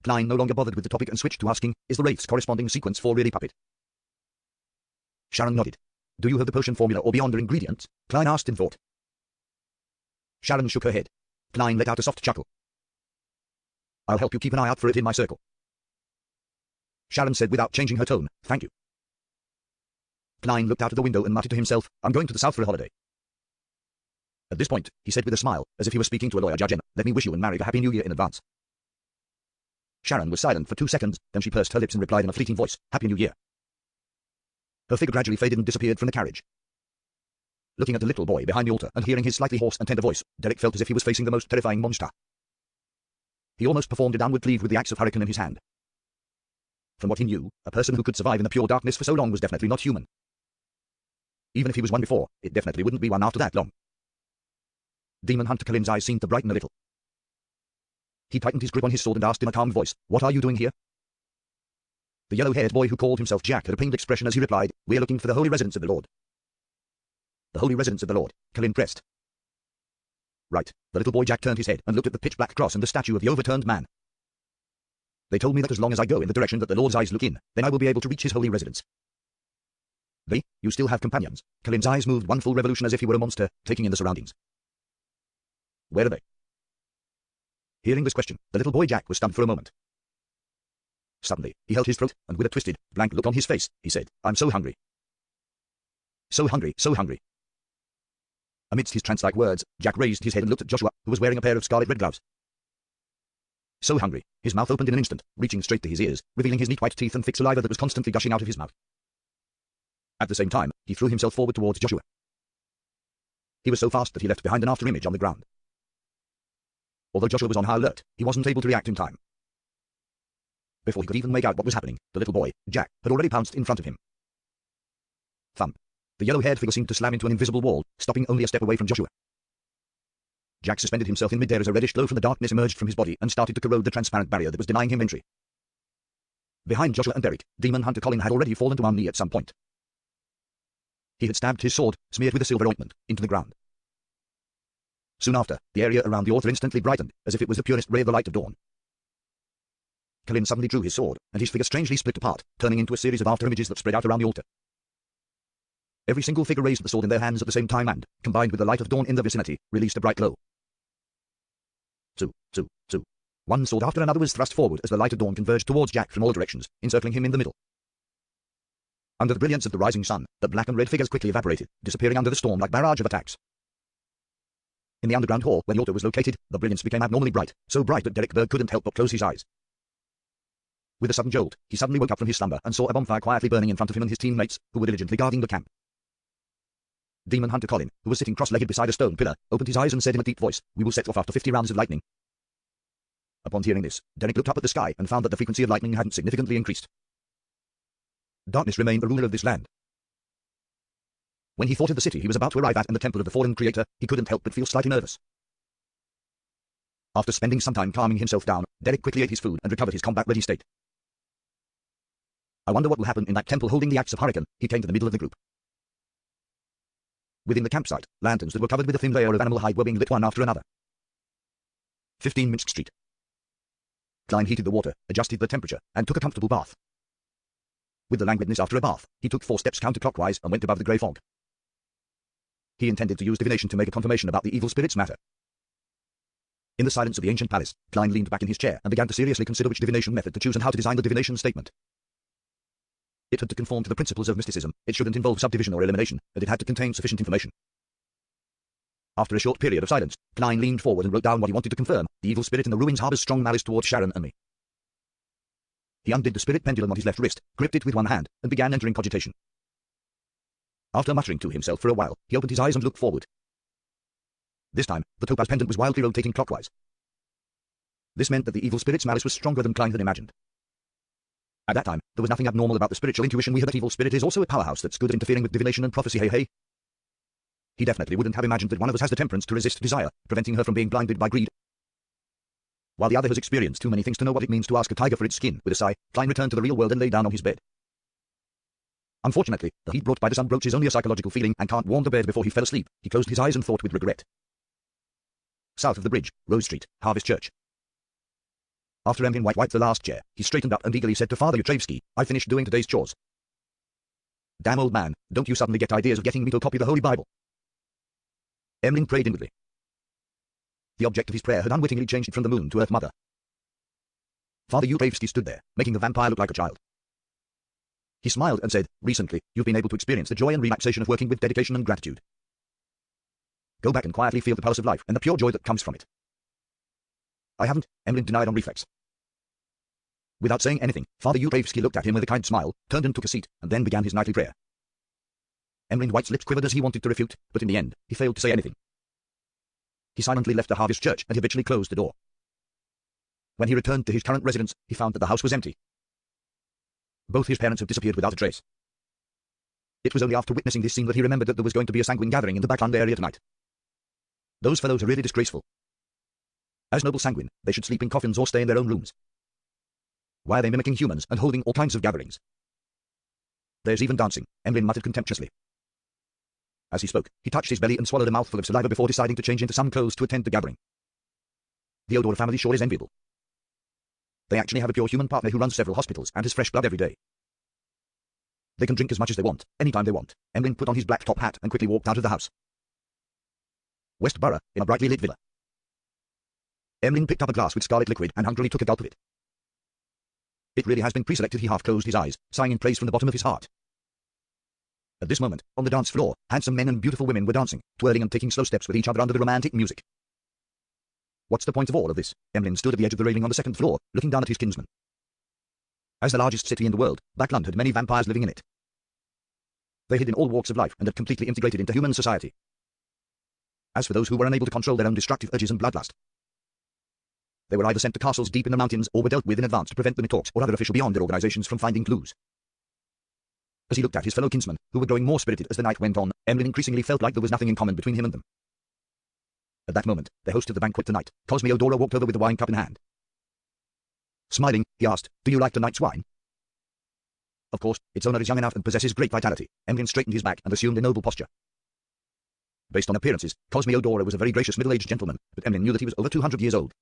Klein no longer bothered with the topic and switched to asking, "Is the Wraith's corresponding sequence 4 really puppet?" Sharon nodded. "Do you have the potion formula or beyonder ingredients?" Klein asked in thought. Sharon shook her head. Klein let out a soft chuckle. "I'll help you keep an eye out for it in my circle." Sharon said without changing her tone, "Thank you." Klein looked out of the window and muttered to himself, "I'm going to the south for a holiday." At this point, he said with a smile, as if he were speaking to a lawyer judge, "Let me wish you and Marek a Happy New Year in advance." Sharon was silent for 2 seconds, then she pursed her lips and replied in a fleeting voice, "Happy New Year." Her figure gradually faded and disappeared from the carriage. Looking at the little boy behind the altar and hearing his slightly hoarse and tender voice, Derek felt as if he was facing the most terrifying monster. He almost performed a downward cleave with the axe of Hurricane in his hand. From what he knew, a person who could survive in the pure darkness for so long was definitely not human. Even if he was one before, it definitely wouldn't be one after that long. Demon Hunter Kalin's eyes seemed to brighten a little. He tightened his grip on his sword and asked in a calm voice, "What are you doing here?" The yellow-haired boy who called himself Jack had a pained expression as he replied, "We're looking for the holy residence of the Lord." "The holy residence of the Lord," Kalin pressed. "Right." The little boy Jack turned his head and looked at the pitch-black cross and the statue of the overturned man. "They told me that as long as I go in the direction that the Lord's eyes look in, then I will be able to reach his holy residence." "They? You still have companions?" Kalin's eyes moved one full revolution as if he were a monster, taking in the surroundings. "Where are they?" Hearing this question, the little boy Jack was stunned for a moment. Suddenly, he held his throat, and with a twisted, blank look on his face, he said, "I'm so hungry. So hungry, so hungry." Amidst his trance-like words, Jack raised his head and looked at Joshua, who was wearing a pair of scarlet red gloves. So hungry, his mouth opened in an instant, reaching straight to his ears, revealing his neat white teeth and thick saliva that was constantly gushing out of his mouth. At the same time, he threw himself forward towards Joshua. He was so fast that he left behind an after-image on the ground. Although Joshua was on high alert, he wasn't able to react in time. Before he could even make out what was happening, the little boy, Jack, had already pounced in front of him. Thump. The yellow-haired figure seemed to slam into an invisible wall, stopping only a step away from Joshua. Jack suspended himself in midair as a reddish glow from the darkness emerged from his body and started to corrode the transparent barrier that was denying him entry. Behind Joshua and Derek, Demon Hunter Colin had already fallen to one knee at some point. He had stabbed his sword, smeared with a silver ointment, into the ground. Soon after, the area around the altar instantly brightened, as if it was the purest ray of the light of dawn. Khalin suddenly drew his sword, and his figure strangely split apart, turning into a series of after-images that spread out around the altar. Every single figure raised the sword in their hands at the same time and, combined with the light of dawn in the vicinity, released a bright glow. Two. One sword after another was thrust forward as the light of dawn converged towards Jack from all directions, encircling him in the middle. Under the brilliance of the rising sun, the black and red figures quickly evaporated, disappearing under the storm like barrage of attacks. In the underground hall where the altar was located, the brilliance became abnormally bright, so bright that Derek Berg couldn't help but close his eyes. With a sudden jolt, he suddenly woke up from his slumber and saw a bonfire quietly burning in front of him and his teammates, who were diligently guarding the camp. Demon Hunter Colin, who was sitting cross-legged beside a stone pillar, opened his eyes and said in a deep voice, "We will set off after 50 rounds of lightning." Upon hearing this, Derek looked up at the sky and found that the frequency of lightning hadn't significantly increased. Darkness remained the ruler of this land. When he thought of the city he was about to arrive at and the temple of the fallen creator, he couldn't help but feel slightly nervous. After spending some time calming himself down, Derek quickly ate his food and recovered his combat-ready state. "I wonder what will happen in that temple holding the axe of Hurricane." He came to the middle of the group. Within the campsite, lanterns that were covered with a thin layer of animal hide were being lit one after another. 15 Minsk Street. Klein heated the water, adjusted the temperature, and took a comfortable bath. With the languidness after a bath, he took 4 steps counterclockwise and went above the grey fog. He intended to use divination to make a confirmation about the evil spirit's matter. In the silence of the ancient palace, Klein leaned back in his chair and began to seriously consider which divination method to choose and how to design the divination statement. It had to conform to the principles of mysticism, it shouldn't involve subdivision or elimination, and it had to contain sufficient information. After a short period of silence, Klein leaned forward and wrote down what he wanted to confirm: the evil spirit in the ruins harbors strong malice towards Sharon and me. He undid the spirit pendulum on his left wrist, gripped it with one hand, and began entering cogitation. After muttering to himself for a while, he opened his eyes and looked forward. This time, the topaz pendant was wildly rotating clockwise. This meant that the evil spirit's malice was stronger than Klein had imagined. At that time, there was nothing abnormal about the spiritual intuition we had. That evil spirit is also a powerhouse that's good at interfering with divination and prophecy. Hey. He definitely wouldn't have imagined that one of us has the temperance to resist desire, preventing her from being blinded by greed, while the other has experienced too many things to know what it means to ask a tiger for its skin. With a sigh, Klein returned to the real world and lay down on his bed. Unfortunately, the heat brought by the sun broach is only a psychological feeling and can't warm the bed. Before he fell asleep, he closed his eyes and thought with regret. South of the bridge, Rose Street, Harvest Church. After Emlyn White wiped the last chair, he straightened up and eagerly said to Father Yutravsky, "I finished doing today's chores." "Damn old man, don't you suddenly get ideas of getting me to copy the Holy Bible?" Emlyn prayed inwardly. The object of his prayer had unwittingly changed it from the moon to Earth Mother. Father Yutravsky stood there, making the vampire look like a child. He smiled and said, "Recently, you've been able to experience the joy and relaxation of working with dedication and gratitude. Go back and quietly feel the pulse of life and the pure joy that comes from it." "I haven't," Emlyn denied on reflex. Without saying anything, Father Yutravsky looked at him with a kind smile, turned and took a seat, and then began his nightly prayer. Emlyn White's lips quivered as he wanted to refute, but in the end, he failed to say anything. He silently left the Harvest Church and habitually closed the door. When he returned to his current residence, he found that the house was empty. Both his parents had disappeared without a trace. It was only after witnessing this scene that he remembered that there was going to be a sanguine gathering in the Backland area tonight. Those fellows are really disgraceful. As noble sanguine, they should sleep in coffins or stay in their own rooms. Why are they mimicking humans and holding all kinds of gatherings? There's even dancing, Emlyn muttered contemptuously. As he spoke, he touched his belly and swallowed a mouthful of saliva before deciding to change into some clothes to attend the gathering. The Odor family sure is enviable. They actually have a pure human partner who runs several hospitals and has fresh blood every day. They can drink as much as they want, anytime they want. Emlyn put on his black top hat and quickly walked out of the house. West Borough, in a brightly lit villa. Emlyn picked up a glass with scarlet liquid and hungrily took a gulp of it. It really has been pre-selected. He half closed his eyes, sighing in praise from the bottom of his heart. At this moment, on the dance floor, handsome men and beautiful women were dancing, twirling and taking slow steps with each other under the romantic music. What's the point of all of this? Emlyn stood at the edge of the railing on the second floor, looking down at his kinsman. As the largest city in the world, Backland had many vampires living in it. They hid in all walks of life and had completely integrated into human society. As for those who were unable to control their own destructive urges and bloodlust, they were either sent to castles deep in the mountains or were dealt with in advance to prevent the Nitorks or other official beyond their organizations from finding clues. As he looked at his fellow kinsmen, who were growing more spirited as the night went on, Emlyn increasingly felt like there was nothing in common between him and them. At that moment, the host of the banquet tonight, Cosme Odora, walked over with the wine cup in hand. Smiling, he asked, "Do you like tonight's wine?" Of course, its owner is young enough and possesses great vitality. Emlyn straightened his back and assumed a noble posture. Based on appearances, Cosmiodora was a very gracious middle-aged gentleman, but Emlyn knew that he was over 200 years old.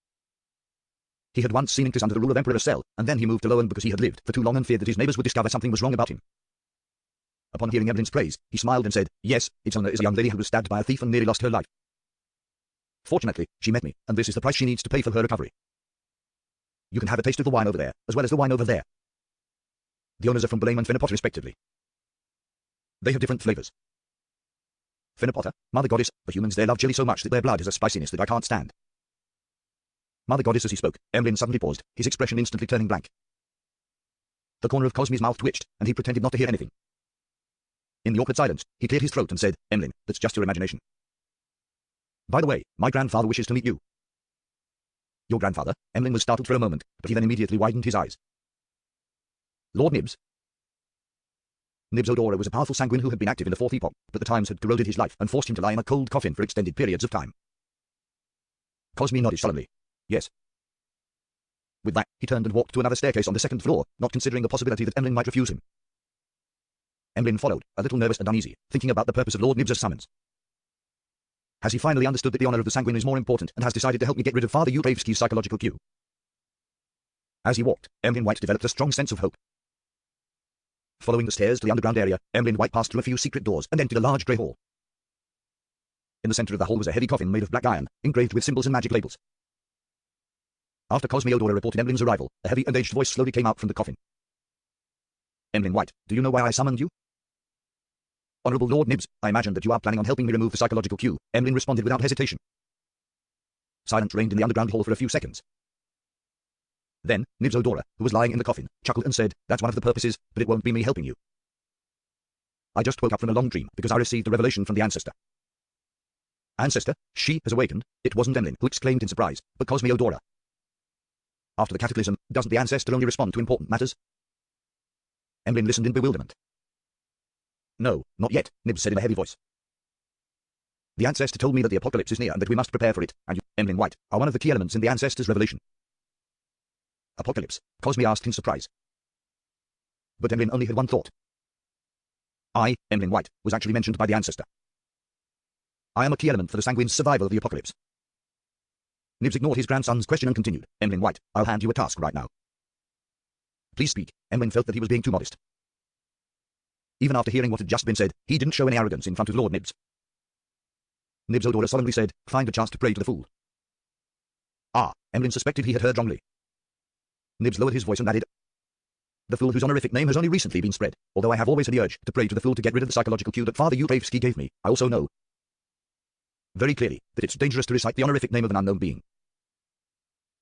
He had once seen Inctus under the rule of Emperor Cell, and then he moved to Lowen because he had lived for too long and feared that his neighbors would discover something was wrong about him. Upon hearing Emlyn's praise, he smiled and said, "Yes, its owner is a young lady who was stabbed by a thief and nearly lost her life. Fortunately, she met me, and this is the price she needs to pay for her recovery. You can have a taste of the wine over there, as well as the wine over there. The owners are from Belém and Phenopota respectively. They have different flavors. Phenopota, Mother Goddess, the humans there love chili so much that their blood has a spiciness that I can't stand." Mother Goddess. As he spoke, Emlyn suddenly paused, his expression instantly turning blank. The corner of Cosmi's mouth twitched, and he pretended not to hear anything. In the awkward silence, he cleared his throat and said, "Emlyn, that's just your imagination. By the way, my grandfather wishes to meet you." "Your grandfather?" Emlyn was startled for a moment, but he then immediately widened his eyes. "Lord Nibs?" Nibs Odora was a powerful sanguine who had been active in the Fourth Epoch, but the times had corroded his life and forced him to lie in a cold coffin for extended periods of time. Cosmi nodded sullenly. "Yes." With that, he turned and walked to another staircase on the second floor, not considering the possibility that Emlyn might refuse him. Emlyn followed, a little nervous and uneasy, thinking about the purpose of Lord Nibs' summons. Has he finally understood that the honor of the sanguine is more important and has decided to help me get rid of Father Yudravsky's psychological cue? As he walked, Emlyn White developed a strong sense of hope. Following the stairs to the underground area, Emlyn White passed through a few secret doors and entered a large grey hall. In the center of the hall was a heavy coffin made of black iron, engraved with symbols and magic labels. After Cosmiodora reported Emlyn's arrival, a heavy and aged voice slowly came out from the coffin. "Emlyn White, do you know why I summoned you?" "Honorable Lord Nibs, I imagine that you are planning on helping me remove the psychological cue," Emlyn responded without hesitation. Silence reigned in the underground hall for a few seconds. Then, Nibs Odora, who was lying in the coffin, chuckled and said, "That's one of the purposes, but it won't be me helping you. I just woke up from a long dream because I received a revelation from the ancestor." "Ancestor? She has awakened?" It wasn't Emlyn who exclaimed in surprise, but Cosmiodora. "After the cataclysm, doesn't the ancestor only respond to important matters?" Emlyn listened in bewilderment. "No, not yet," Nibs said in a heavy voice. "The ancestor told me that the apocalypse is near and that we must prepare for it, and you, Emlyn White, are one of the key elements in the ancestor's revelation." "Apocalypse?" Cosmi asked in surprise. But Emlyn only had one thought. "I, Emlyn White, was actually mentioned by the ancestor. I am a key element for the sanguine's survival of the apocalypse." Nibs ignored his grandson's question and continued, "Emlyn White, I'll hand you a task right now." "Please speak." Emlyn felt that he was being too modest. Even after hearing what had just been said, he didn't show any arrogance in front of Lord Nibs. Nibs Odora solemnly said, "Find a chance to pray to the fool." Ah, Emlyn suspected he had heard wrongly. Nibs lowered his voice and added, "The fool whose honorific name has only recently been spread. Although I have always had the urge to pray to the fool to get rid of the psychological cue that Father Yudravsky gave me, I also know very clearly that it's dangerous to recite the honorific name of an unknown being.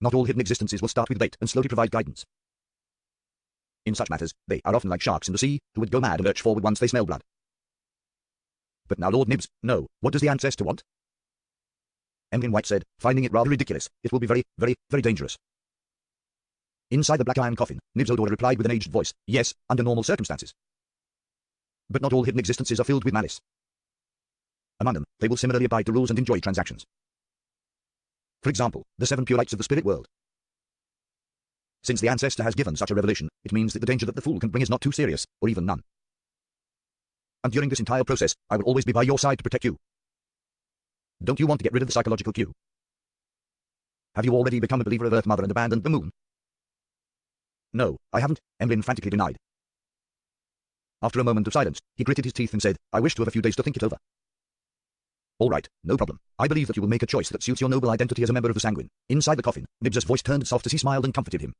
Not all hidden existences will start with bait and slowly provide guidance. In such matters, they are often like sharks in the sea, who would go mad and lurch forward once they smell blood." "But now Lord Nibs, no, what does the ancestor want?" Emlyn White said, finding it rather ridiculous. "It will be very, very, very dangerous." Inside the black iron coffin, Nibs Odora replied with an aged voice, "Yes, under normal circumstances. But not all hidden existences are filled with malice. Among them, they will similarly abide to rules and enjoy transactions. For example, the 7 pure lights of the spirit world. Since the ancestor has given such a revelation, it means that the danger that the fool can bring is not too serious, or even none. And during this entire process, I will always be by your side to protect you. Don't you want to get rid of the psychological cue? Have you already become a believer of Earth Mother and abandoned the Moon?" "No, I haven't," Emlyn frantically denied. After a moment of silence, he gritted his teeth and said, "I wish to have a few days to think it over." "All right, no problem. I believe that you will make a choice that suits your noble identity as a member of the Sanguine." Inside the coffin, Nibs' voice turned soft as he smiled and comforted him.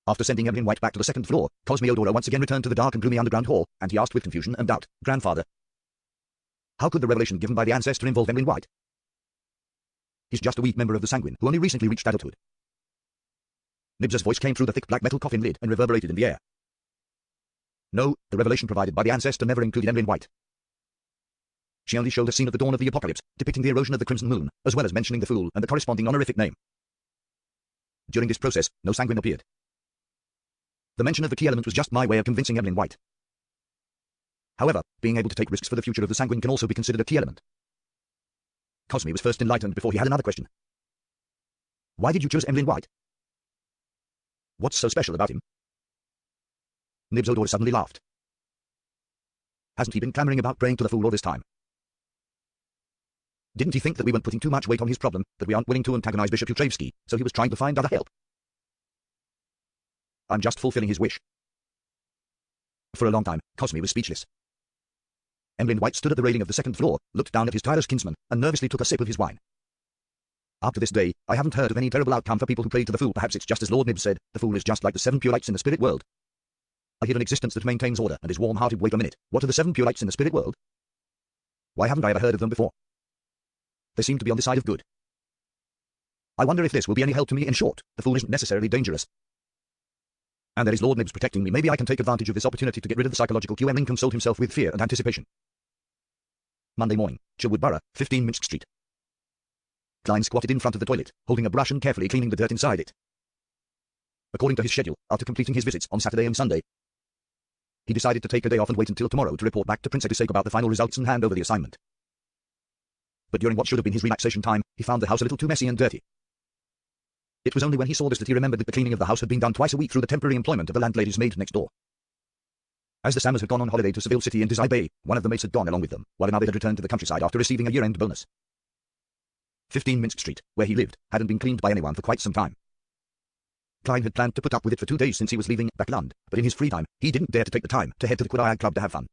After sending Emlyn White back to the second floor, Cosmiodora once again returned to the dark and gloomy underground hall, and he asked with confusion and doubt, "Grandfather, how could the revelation given by the ancestor involve Emlyn White? He's just a weak member of the Sanguine who only recently reached adulthood." Nibs' voice came through the thick black metal coffin lid and reverberated in the air. "No, the revelation provided by the ancestor never included Emlyn White. She only showed a scene of the dawn of the apocalypse, depicting the erosion of the crimson moon, as well as mentioning the fool and the corresponding honorific name. During this process, no Sanguine appeared. The mention of the key element was just my way of convincing Emlyn White. However, being able to take risks for the future of the Sanguine can also be considered a key element." Cosmi was first enlightened before he had another question. "Why did you choose Emlyn White? What's so special about him?" Nibs O'Dowd suddenly laughed. Hasn't he been clamoring about praying to the fool all this time? Didn't he think that we weren't putting too much weight on his problem, that we aren't willing to antagonize Bishop Utravsky, so he was trying to find other help? I'm just fulfilling his wish. For a long time, Cosme was speechless. Emlyn White stood at the railing of the second floor, looked down at his tireless kinsman, and nervously took a sip of his wine. Up to this day, I haven't heard of any terrible outcome for people who pray to the fool. Perhaps it's just as Lord Nibs said, the fool is just like the 7 Purites in the spirit world. I hear an existence that maintains order and is warm-hearted. Wait a minute, what are the 7 Purites in the spirit world? Why haven't I ever heard of them before? They seem to be on the side of good. I wonder if this will be any help to me. In short, the fool isn't necessarily dangerous. And there is Lord Nibs protecting me. Maybe I can take advantage of this opportunity to get rid of the psychological cue. Emlyn consoled himself with fear and anticipation. Monday morning, Sherwood Borough, 15 Minsk Street. Klein squatted in front of the toilet, holding a brush and carefully cleaning the dirt inside it. According to his schedule, after completing his visits on Saturday and Sunday, he decided to take a day off and wait until tomorrow to report back to Prince Edisek about the final results and hand over the assignment. But during what should have been his relaxation time, he found the house a little too messy and dirty. It was only when he saw this that he remembered that the cleaning of the house had been done twice a week through the temporary employment of the landlady's maid next door. As the Sammers had gone on holiday to Seville City in Desai Bay, one of the maids had gone along with them, while another had returned to the countryside after receiving a year-end bonus. 15 Minsk Street, where he lived, hadn't been cleaned by anyone for quite some time. Klein had planned to put up with it for 2 days since he was leaving Backland, but in his free time, he didn't dare to take the time to head to the Quadayag Club to have fun.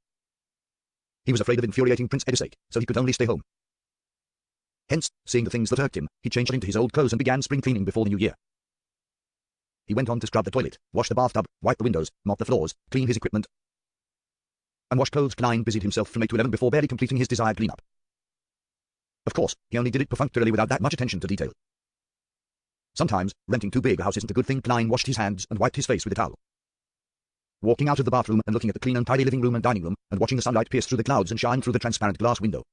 He was afraid of infuriating Prince Edisek, so he could only stay home. Hence, seeing the things that irked him, he changed into his old clothes and began spring cleaning before the new year. He went on to scrub the toilet, wash the bathtub, wipe the windows, mop the floors, clean his equipment, and wash clothes. Klein busied himself from 8 to 11 before barely completing his desired cleanup. Of course, he only did it perfunctorily without that much attention to detail. Sometimes, renting too big a house isn't a good thing. Klein washed his hands and wiped his face with a towel. Walking out of the bathroom and looking at the clean and tidy living room and dining room, and watching the sunlight pierce through the clouds and shine through the transparent glass window,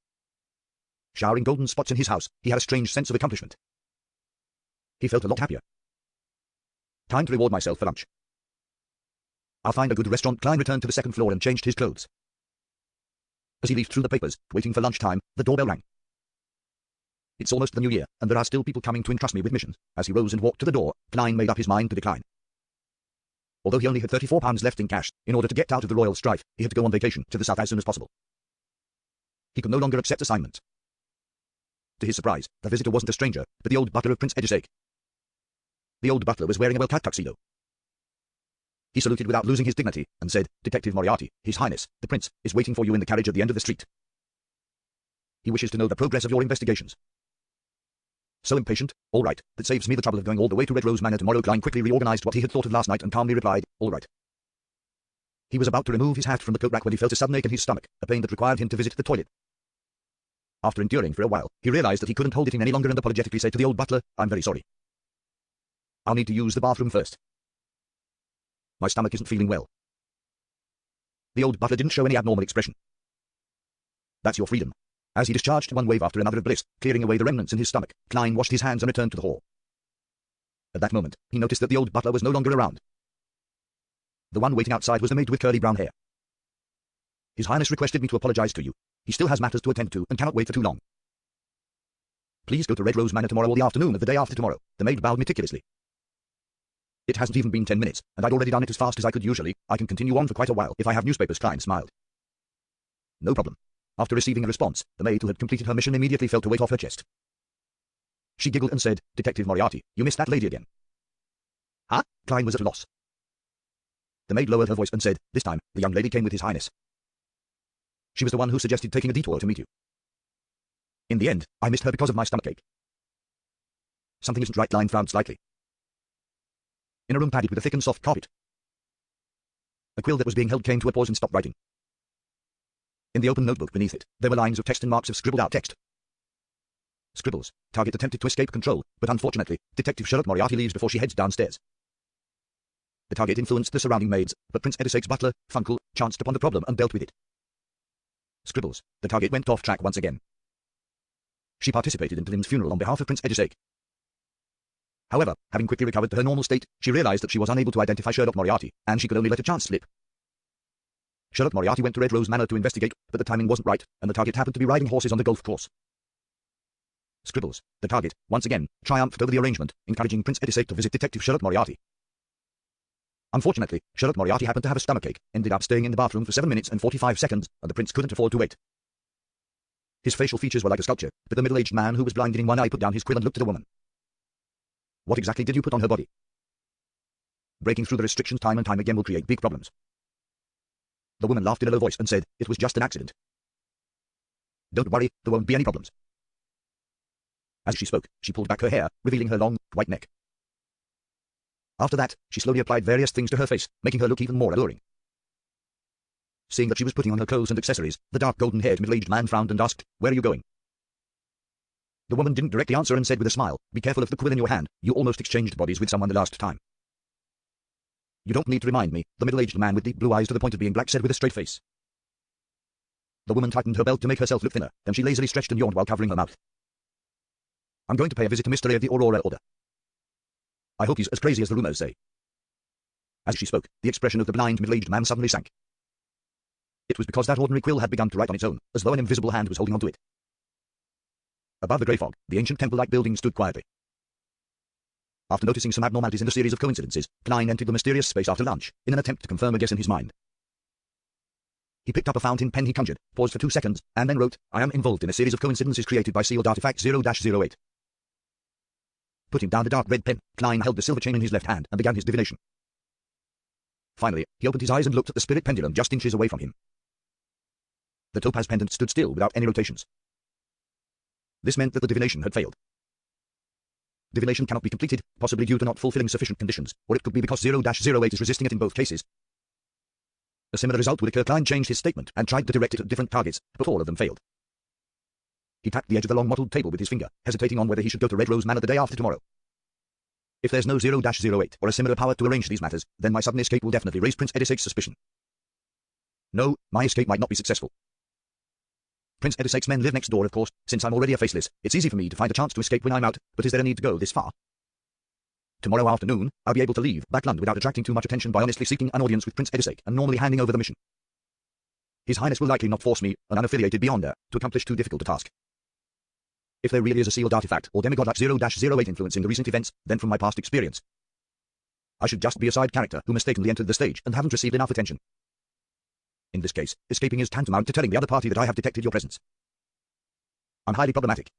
showering golden spots in his house, he had a strange sense of accomplishment. He felt a lot happier. Time to reward myself for lunch. I'll find a good restaurant. Klein returned to the second floor and changed his clothes. As he leafed through the papers, waiting for lunchtime, the doorbell rang. It's almost the new year, and there are still people coming to entrust me with missions. As he rose and walked to the door, Klein made up his mind to decline. Although he only had £34 left in cash, in order to get out of the royal strife, he had to go on vacation to the south as soon as possible. He could no longer accept assignments. To his surprise, the visitor wasn't a stranger, but the old butler of Prince Edisek. The old butler was wearing a well-cut tuxedo. He saluted without losing his dignity, and said, "Detective Moriarty, His Highness, the Prince, is waiting for you in the carriage at the end of the street. He wishes to know the progress of your investigations." So impatient, "All right, that saves me the trouble of going all the way to Red Rose Manor tomorrow." Klein quickly reorganized what he had thought of last night and calmly replied, "All right." He was about to remove his hat from the coat rack when he felt a sudden ache in his stomach, a pain that required him to visit the toilet. After enduring for a while, he realized that he couldn't hold it in any longer and apologetically said to the old butler, "I'm very sorry. I'll need to use the bathroom first. My stomach isn't feeling well." The old butler didn't show any abnormal expression. "That's your freedom." As he discharged one wave after another of bliss, clearing away the remnants in his stomach, Klein washed his hands and returned to the hall. At that moment, he noticed that the old butler was no longer around. The one waiting outside was the maid with curly brown hair. "His Highness requested me to apologize to you. He still has matters to attend to and cannot wait for too long. Please go to Red Rose Manor tomorrow or the afternoon of the day after tomorrow." The maid bowed meticulously. "It hasn't even been 10 minutes, and I'd already done it as fast as I could. Usually, I can continue on for quite a while if I have newspapers." Klein smiled. "No problem." After receiving a response, the maid who had completed her mission immediately felt a weight off her chest. She giggled and said, "Detective Moriarty, you missed that lady again." "Huh?" Klein was at a loss. The maid lowered her voice and said, "This time, the young lady came with His Highness. She was the one who suggested taking a detour to meet you. In the end, I missed her because of my stomachache." "Something isn't right." Klein frowned slightly. In a room padded with a thick and soft carpet, a quill that was being held came to a pause and stopped writing. In the open notebook beneath it, there were lines of text and marks of scribbled-out text. Scribbles. Target attempted to escape control, but unfortunately, Detective Charlotte Moriarty leaves before she heads downstairs. The target influenced the surrounding maids, but Prince Edisek's butler, Funkel, chanced upon the problem and dealt with it. Scribbles. The target went off track once again. She participated in Tlim's funeral on behalf of Prince Edisek. However, having quickly recovered to her normal state, she realized that she was unable to identify Sherlock Moriarty, and she could only let a chance slip. Sherlock Moriarty went to Red Rose Manor to investigate, but the timing wasn't right, and the target happened to be riding horses on the golf course. Scribbles. The target, once again, triumphed over the arrangement, encouraging Prince Edisek to visit Detective Sherlock Moriarty. Unfortunately, Sherlock Moriarty happened to have a stomachache, ended up staying in the bathroom for 7 minutes and 45 seconds, and the prince couldn't afford to wait. His facial features were like a sculpture, but the middle-aged man who was blinded in one eye put down his quill and looked at the woman. What exactly did you put on her body? Breaking through the restrictions time and time again will create big problems. The woman laughed in a low voice and said, "It was just an accident. Don't worry, there won't be any problems." As she spoke, she pulled back her hair, revealing her long, white neck. After that, she slowly applied various things to her face, making her look even more alluring. Seeing that she was putting on her clothes and accessories, the dark golden-haired middle-aged man frowned and asked, "Where are you going?" The woman didn't directly answer and said with a smile, "Be careful of the quill in your hand. You almost exchanged bodies with someone the last time." "You don't need to remind me," the middle-aged man with deep blue eyes to the point of being black said with a straight face. The woman tightened her belt to make herself look thinner, then she lazily stretched and yawned while covering her mouth. "I'm going to pay a visit to Mr. A of the Aurora Order. I hope he's as crazy as the rumors say." As she spoke, the expression of the blind middle-aged man suddenly sank. It was because that ordinary quill had begun to write on its own, as though an invisible hand was holding onto it. Above the grey fog, the ancient temple-like building stood quietly. After noticing some abnormalities in the series of coincidences, Klein entered the mysterious space after lunch, in an attempt to confirm a guess in his mind. He picked up a fountain pen he conjured, paused for 2 seconds, and then wrote, "I am involved in a series of coincidences created by sealed artifact 0-08. Putting down the dark red pen, Klein held the silver chain in his left hand and began his divination. Finally, he opened his eyes and looked at the spirit pendulum just inches away from him. The topaz pendant stood still without any rotations. This meant that the divination had failed. Divination cannot be completed, possibly due to not fulfilling sufficient conditions, or it could be because 0-08 is resisting it in both cases. A similar result would occur. Klein changed his statement and tried to direct it at different targets, but all of them failed. He tapped the edge of the long mottled table with his finger, hesitating on whether he should go to Red Rose Manor the day after tomorrow. If there's no 0-08 or a similar power to arrange these matters, then my sudden escape will definitely raise Prince Edisake's suspicion. No, my escape might not be successful. Prince Edisake's men live next door, of course. Since I'm already a faceless, it's easy for me to find a chance to escape when I'm out, but is there a need to go this far? Tomorrow afternoon, I'll be able to leave Backland without attracting too much attention by honestly seeking an audience with Prince Edisake and normally handing over the mission. His Highness will likely not force me, an unaffiliated beyonder, to accomplish too difficult a task. If there really is a sealed artifact or demigod like 0-08 influencing the recent events, then from my past experience, I should just be a side character who mistakenly entered the stage and haven't received enough attention. In this case, escaping is tantamount to telling the other party that I have detected your presence. I'm highly problematic.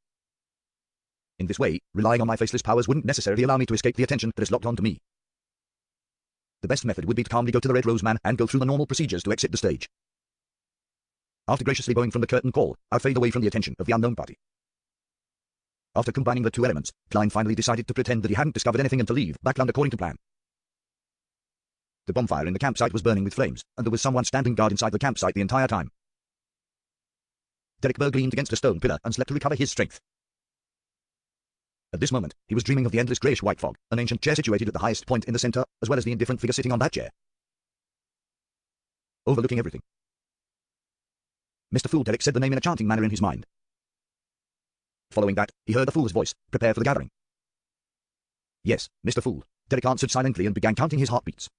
In this way, relying on my faceless powers wouldn't necessarily allow me to escape the attention that is locked onto me. The best method would be to calmly go to the Red Rose Man and go through the normal procedures to exit the stage. After graciously bowing from the curtain call, I'll fade away from the attention of the unknown party. After combining the two elements, Klein finally decided to pretend that he hadn't discovered anything and to leave Backland according to plan. The bonfire in the campsite was burning with flames, and there was someone standing guard inside the campsite the entire time. Derek Berg leaned against a stone pillar and slept to recover his strength. At this moment, he was dreaming of the endless greyish-white fog, an ancient chair situated at the highest point in the center, as well as the indifferent figure sitting on that chair, overlooking everything. Mr. Fool, Derek said the name in a chanting manner in his mind. Following that, he heard the Fool's voice, "Prepare for the gathering." "Yes, Mr. Fool," Derek answered silently and began counting his heartbeats.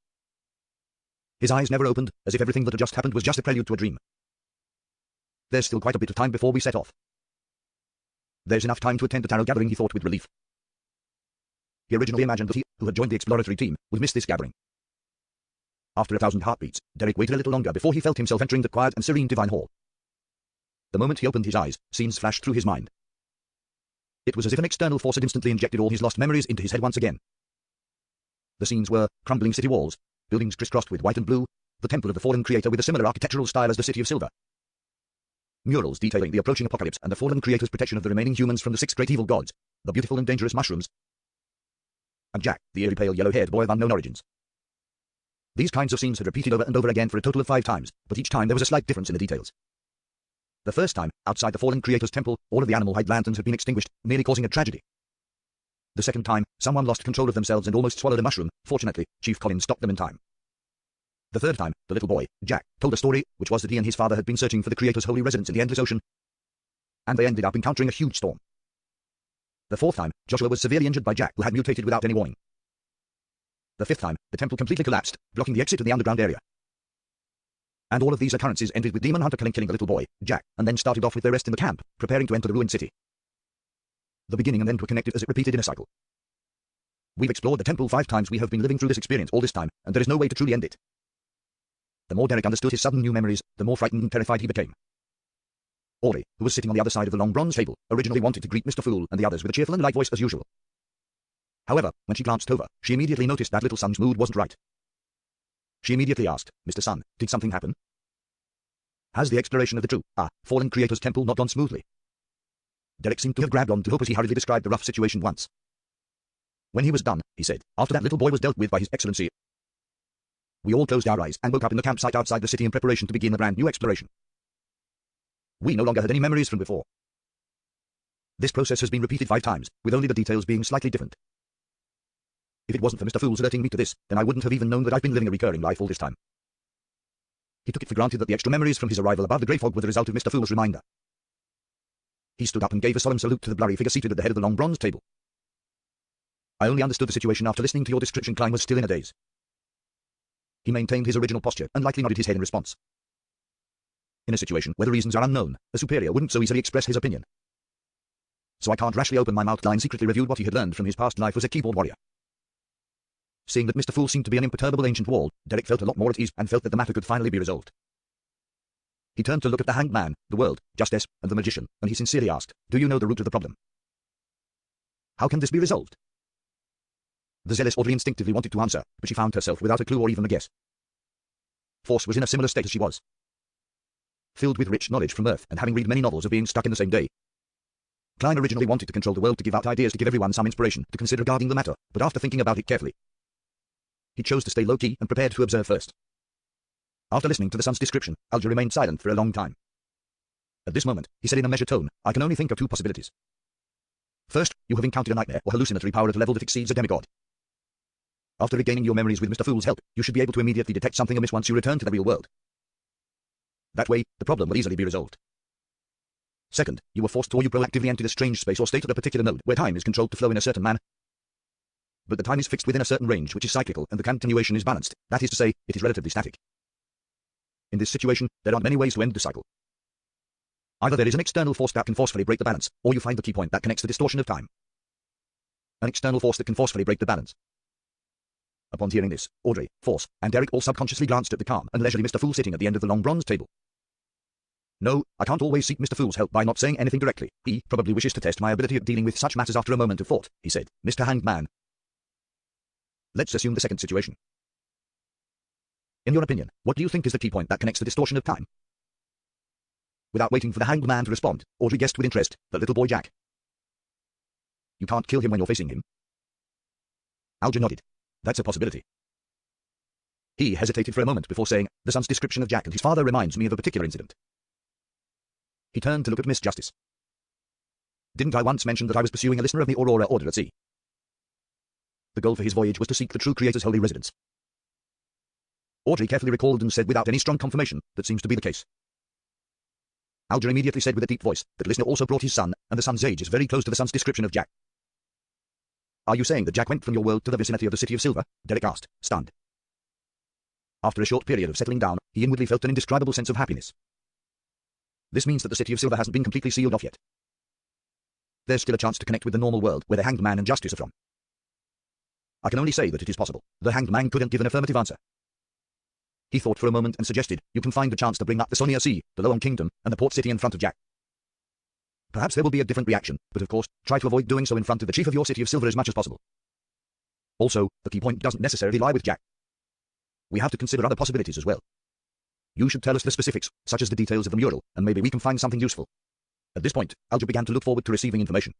His eyes never opened, as if everything that had just happened was just a prelude to a dream. "There's still quite a bit of time before we set off." "There's enough time to attend the tarot gathering," he thought with relief. He originally imagined that he, who had joined the exploratory team, would miss this gathering. After 1,000 heartbeats, Derek waited a little longer before he felt himself entering the quiet and serene divine hall. The moment he opened his eyes, scenes flashed through his mind. It was as if an external force had instantly injected all his lost memories into his head once again. The scenes were crumbling city walls, buildings crisscrossed with white and blue, the temple of the fallen creator with a similar architectural style as the City of Silver, murals detailing the approaching apocalypse and the fallen creator's protection of the remaining humans from the 6 great evil gods, the beautiful and dangerous mushrooms, and Jack, the eerie pale yellow-haired boy of unknown origins. These kinds of scenes had repeated over and over again for a total of 5 times, but each time there was a slight difference in the details. The first time, outside the fallen creator's temple, all of the animal-hide lanterns had been extinguished, nearly causing a tragedy. The second time, someone lost control of themselves and almost swallowed a mushroom. Fortunately, Chief Collins stopped them in time. The third time, the little boy, Jack, told a story, which was that he and his father had been searching for the creator's holy residence in the endless ocean, and they ended up encountering a huge storm. The fourth time, Joshua was severely injured by Jack, who had mutated without any warning. The fifth time, the temple completely collapsed, blocking the exit to the underground area. And all of these occurrences ended with Demon Hunter killing the little boy, Jack, and then started off with their rest in the camp, preparing to enter the ruined city. The beginning and end were connected as it repeated in a cycle. We've explored the temple 5 times. We have been living through this experience all this time, and there is no way to truly end it. The more Derek understood his sudden new memories, the more frightened and terrified he became. Audrey, who was sitting on the other side of the long bronze table, originally wanted to greet Mr. Fool and the others with a cheerful and light voice as usual. However, when she glanced over, she immediately noticed that little son's mood wasn't right. She immediately asked, "Mr. Son, did something happen? Has the exploration of the true, fallen creator's temple not gone smoothly?" Derek seemed to have grabbed on to hope as he hurriedly described the rough situation once. When he was done, he said, "After that little boy was dealt with by His Excellency, we all closed our eyes and woke up in the campsite outside the city in preparation to begin the brand new exploration. We no longer had any memories from before. This process has been repeated 5 times, with only the details being slightly different. If it wasn't for Mr. Fool's alerting me to this, then I wouldn't have even known that I've been living a recurring life all this time." He took it for granted that the extra memories from his arrival above the grey fog were the result of Mr. Fool's reminder. He stood up and gave a solemn salute to the blurry figure seated at the head of the long bronze table. "I only understood the situation after listening to your description. Klein was still in a daze." He maintained his original posture and lightly nodded his head in response. In a situation where the reasons are unknown, a superior wouldn't so easily express his opinion. "So I can't rashly open my mouth." Klein secretly reviewed what he had learned from his past life as a keyboard warrior. Seeing that Mr. Fool seemed to be an imperturbable ancient wall, Derek felt a lot more at ease and felt that the matter could finally be resolved. He turned to look at the Hanged Man, the world, Justice, and the Magician, and he sincerely asked, "Do you know the root of the problem? How can this be resolved?" The zealous Audrey instinctively wanted to answer, but she found herself without a clue or even a guess. Force was in a similar state as she was. Filled with rich knowledge from Earth and having read many novels of being stuck in the same day, Klein originally wanted to control the world, to give out ideas, to give everyone some inspiration to consider regarding the matter, but after thinking about it carefully, he chose to stay low-key and prepared to observe first. After listening to the son's description, Alger remained silent for a long time. At this moment, he said in a measured tone, "I can only think of 2 possibilities. First, you have encountered a nightmare or hallucinatory power at a level that exceeds a demigod. After regaining your memories with Mr. Fool's help, you should be able to immediately detect something amiss once you return to the real world. That way, the problem will easily be resolved. Second, you were forced to or you proactively entered a strange space or state at a particular node where time is controlled to flow in a certain manner. But the time is fixed within a certain range which is cyclical and the continuation is balanced, that is to say, it is relatively static. In this situation, there aren't many ways to end the cycle. Either there is an external force that can forcefully break the balance, or you find the key point that connects the distortion of time. An external force that can forcefully break the balance." Upon hearing this, Audrey, Force, and Derek all subconsciously glanced at the calm and leisurely Mr. Fool sitting at the end of the long bronze table. "No, I can't always seek Mr. Fool's help by not saying anything directly. He probably wishes to test my ability at dealing with such matters after a moment of thought," he said. "Mr. Hanged Man, let's assume the second situation. In your opinion, what do you think is the key point that connects the distortion of time?" Without waiting for the Hanged Man to respond, Audrey guessed with interest, "The little boy Jack." "You can't kill him when you're facing him?" Alger nodded. "That's a possibility." He hesitated for a moment before saying, "The son's description of Jack and his father reminds me of a particular incident." He turned to look at Miss Justice. "Didn't I once mention that I was pursuing a listener of the Aurora Order at sea? The goal for his voyage was to seek the true creator's holy residence." Audrey carefully recalled and said without any strong confirmation, "That seems to be the case." Alger immediately said with a deep voice that listener also brought his son, and the son's age is very close to the son's description of Jack. "Are you saying that Jack went from your world to the vicinity of the City of Silver?" Derek asked, stunned. After a short period of settling down, he inwardly felt an indescribable sense of happiness. This means that the City of Silver hasn't been completely sealed off yet. There's still a chance to connect with the normal world where the Hanged Man and Justice are from. I can only say that it is possible. The Hanged Man couldn't give an affirmative answer. He thought for a moment and suggested, "You can find the chance to bring up the Sonia Sea, the Loan Kingdom, and the port city in front of Jack. Perhaps there will be a different reaction, but of course, try to avoid doing so in front of the chief of your City of Silver as much as possible. Also, the key point doesn't necessarily lie with Jack. We have to consider other possibilities as well. You should tell us the specifics, such as the details of the mural, and maybe we can find something useful." At this point, Alger began to look forward to receiving information.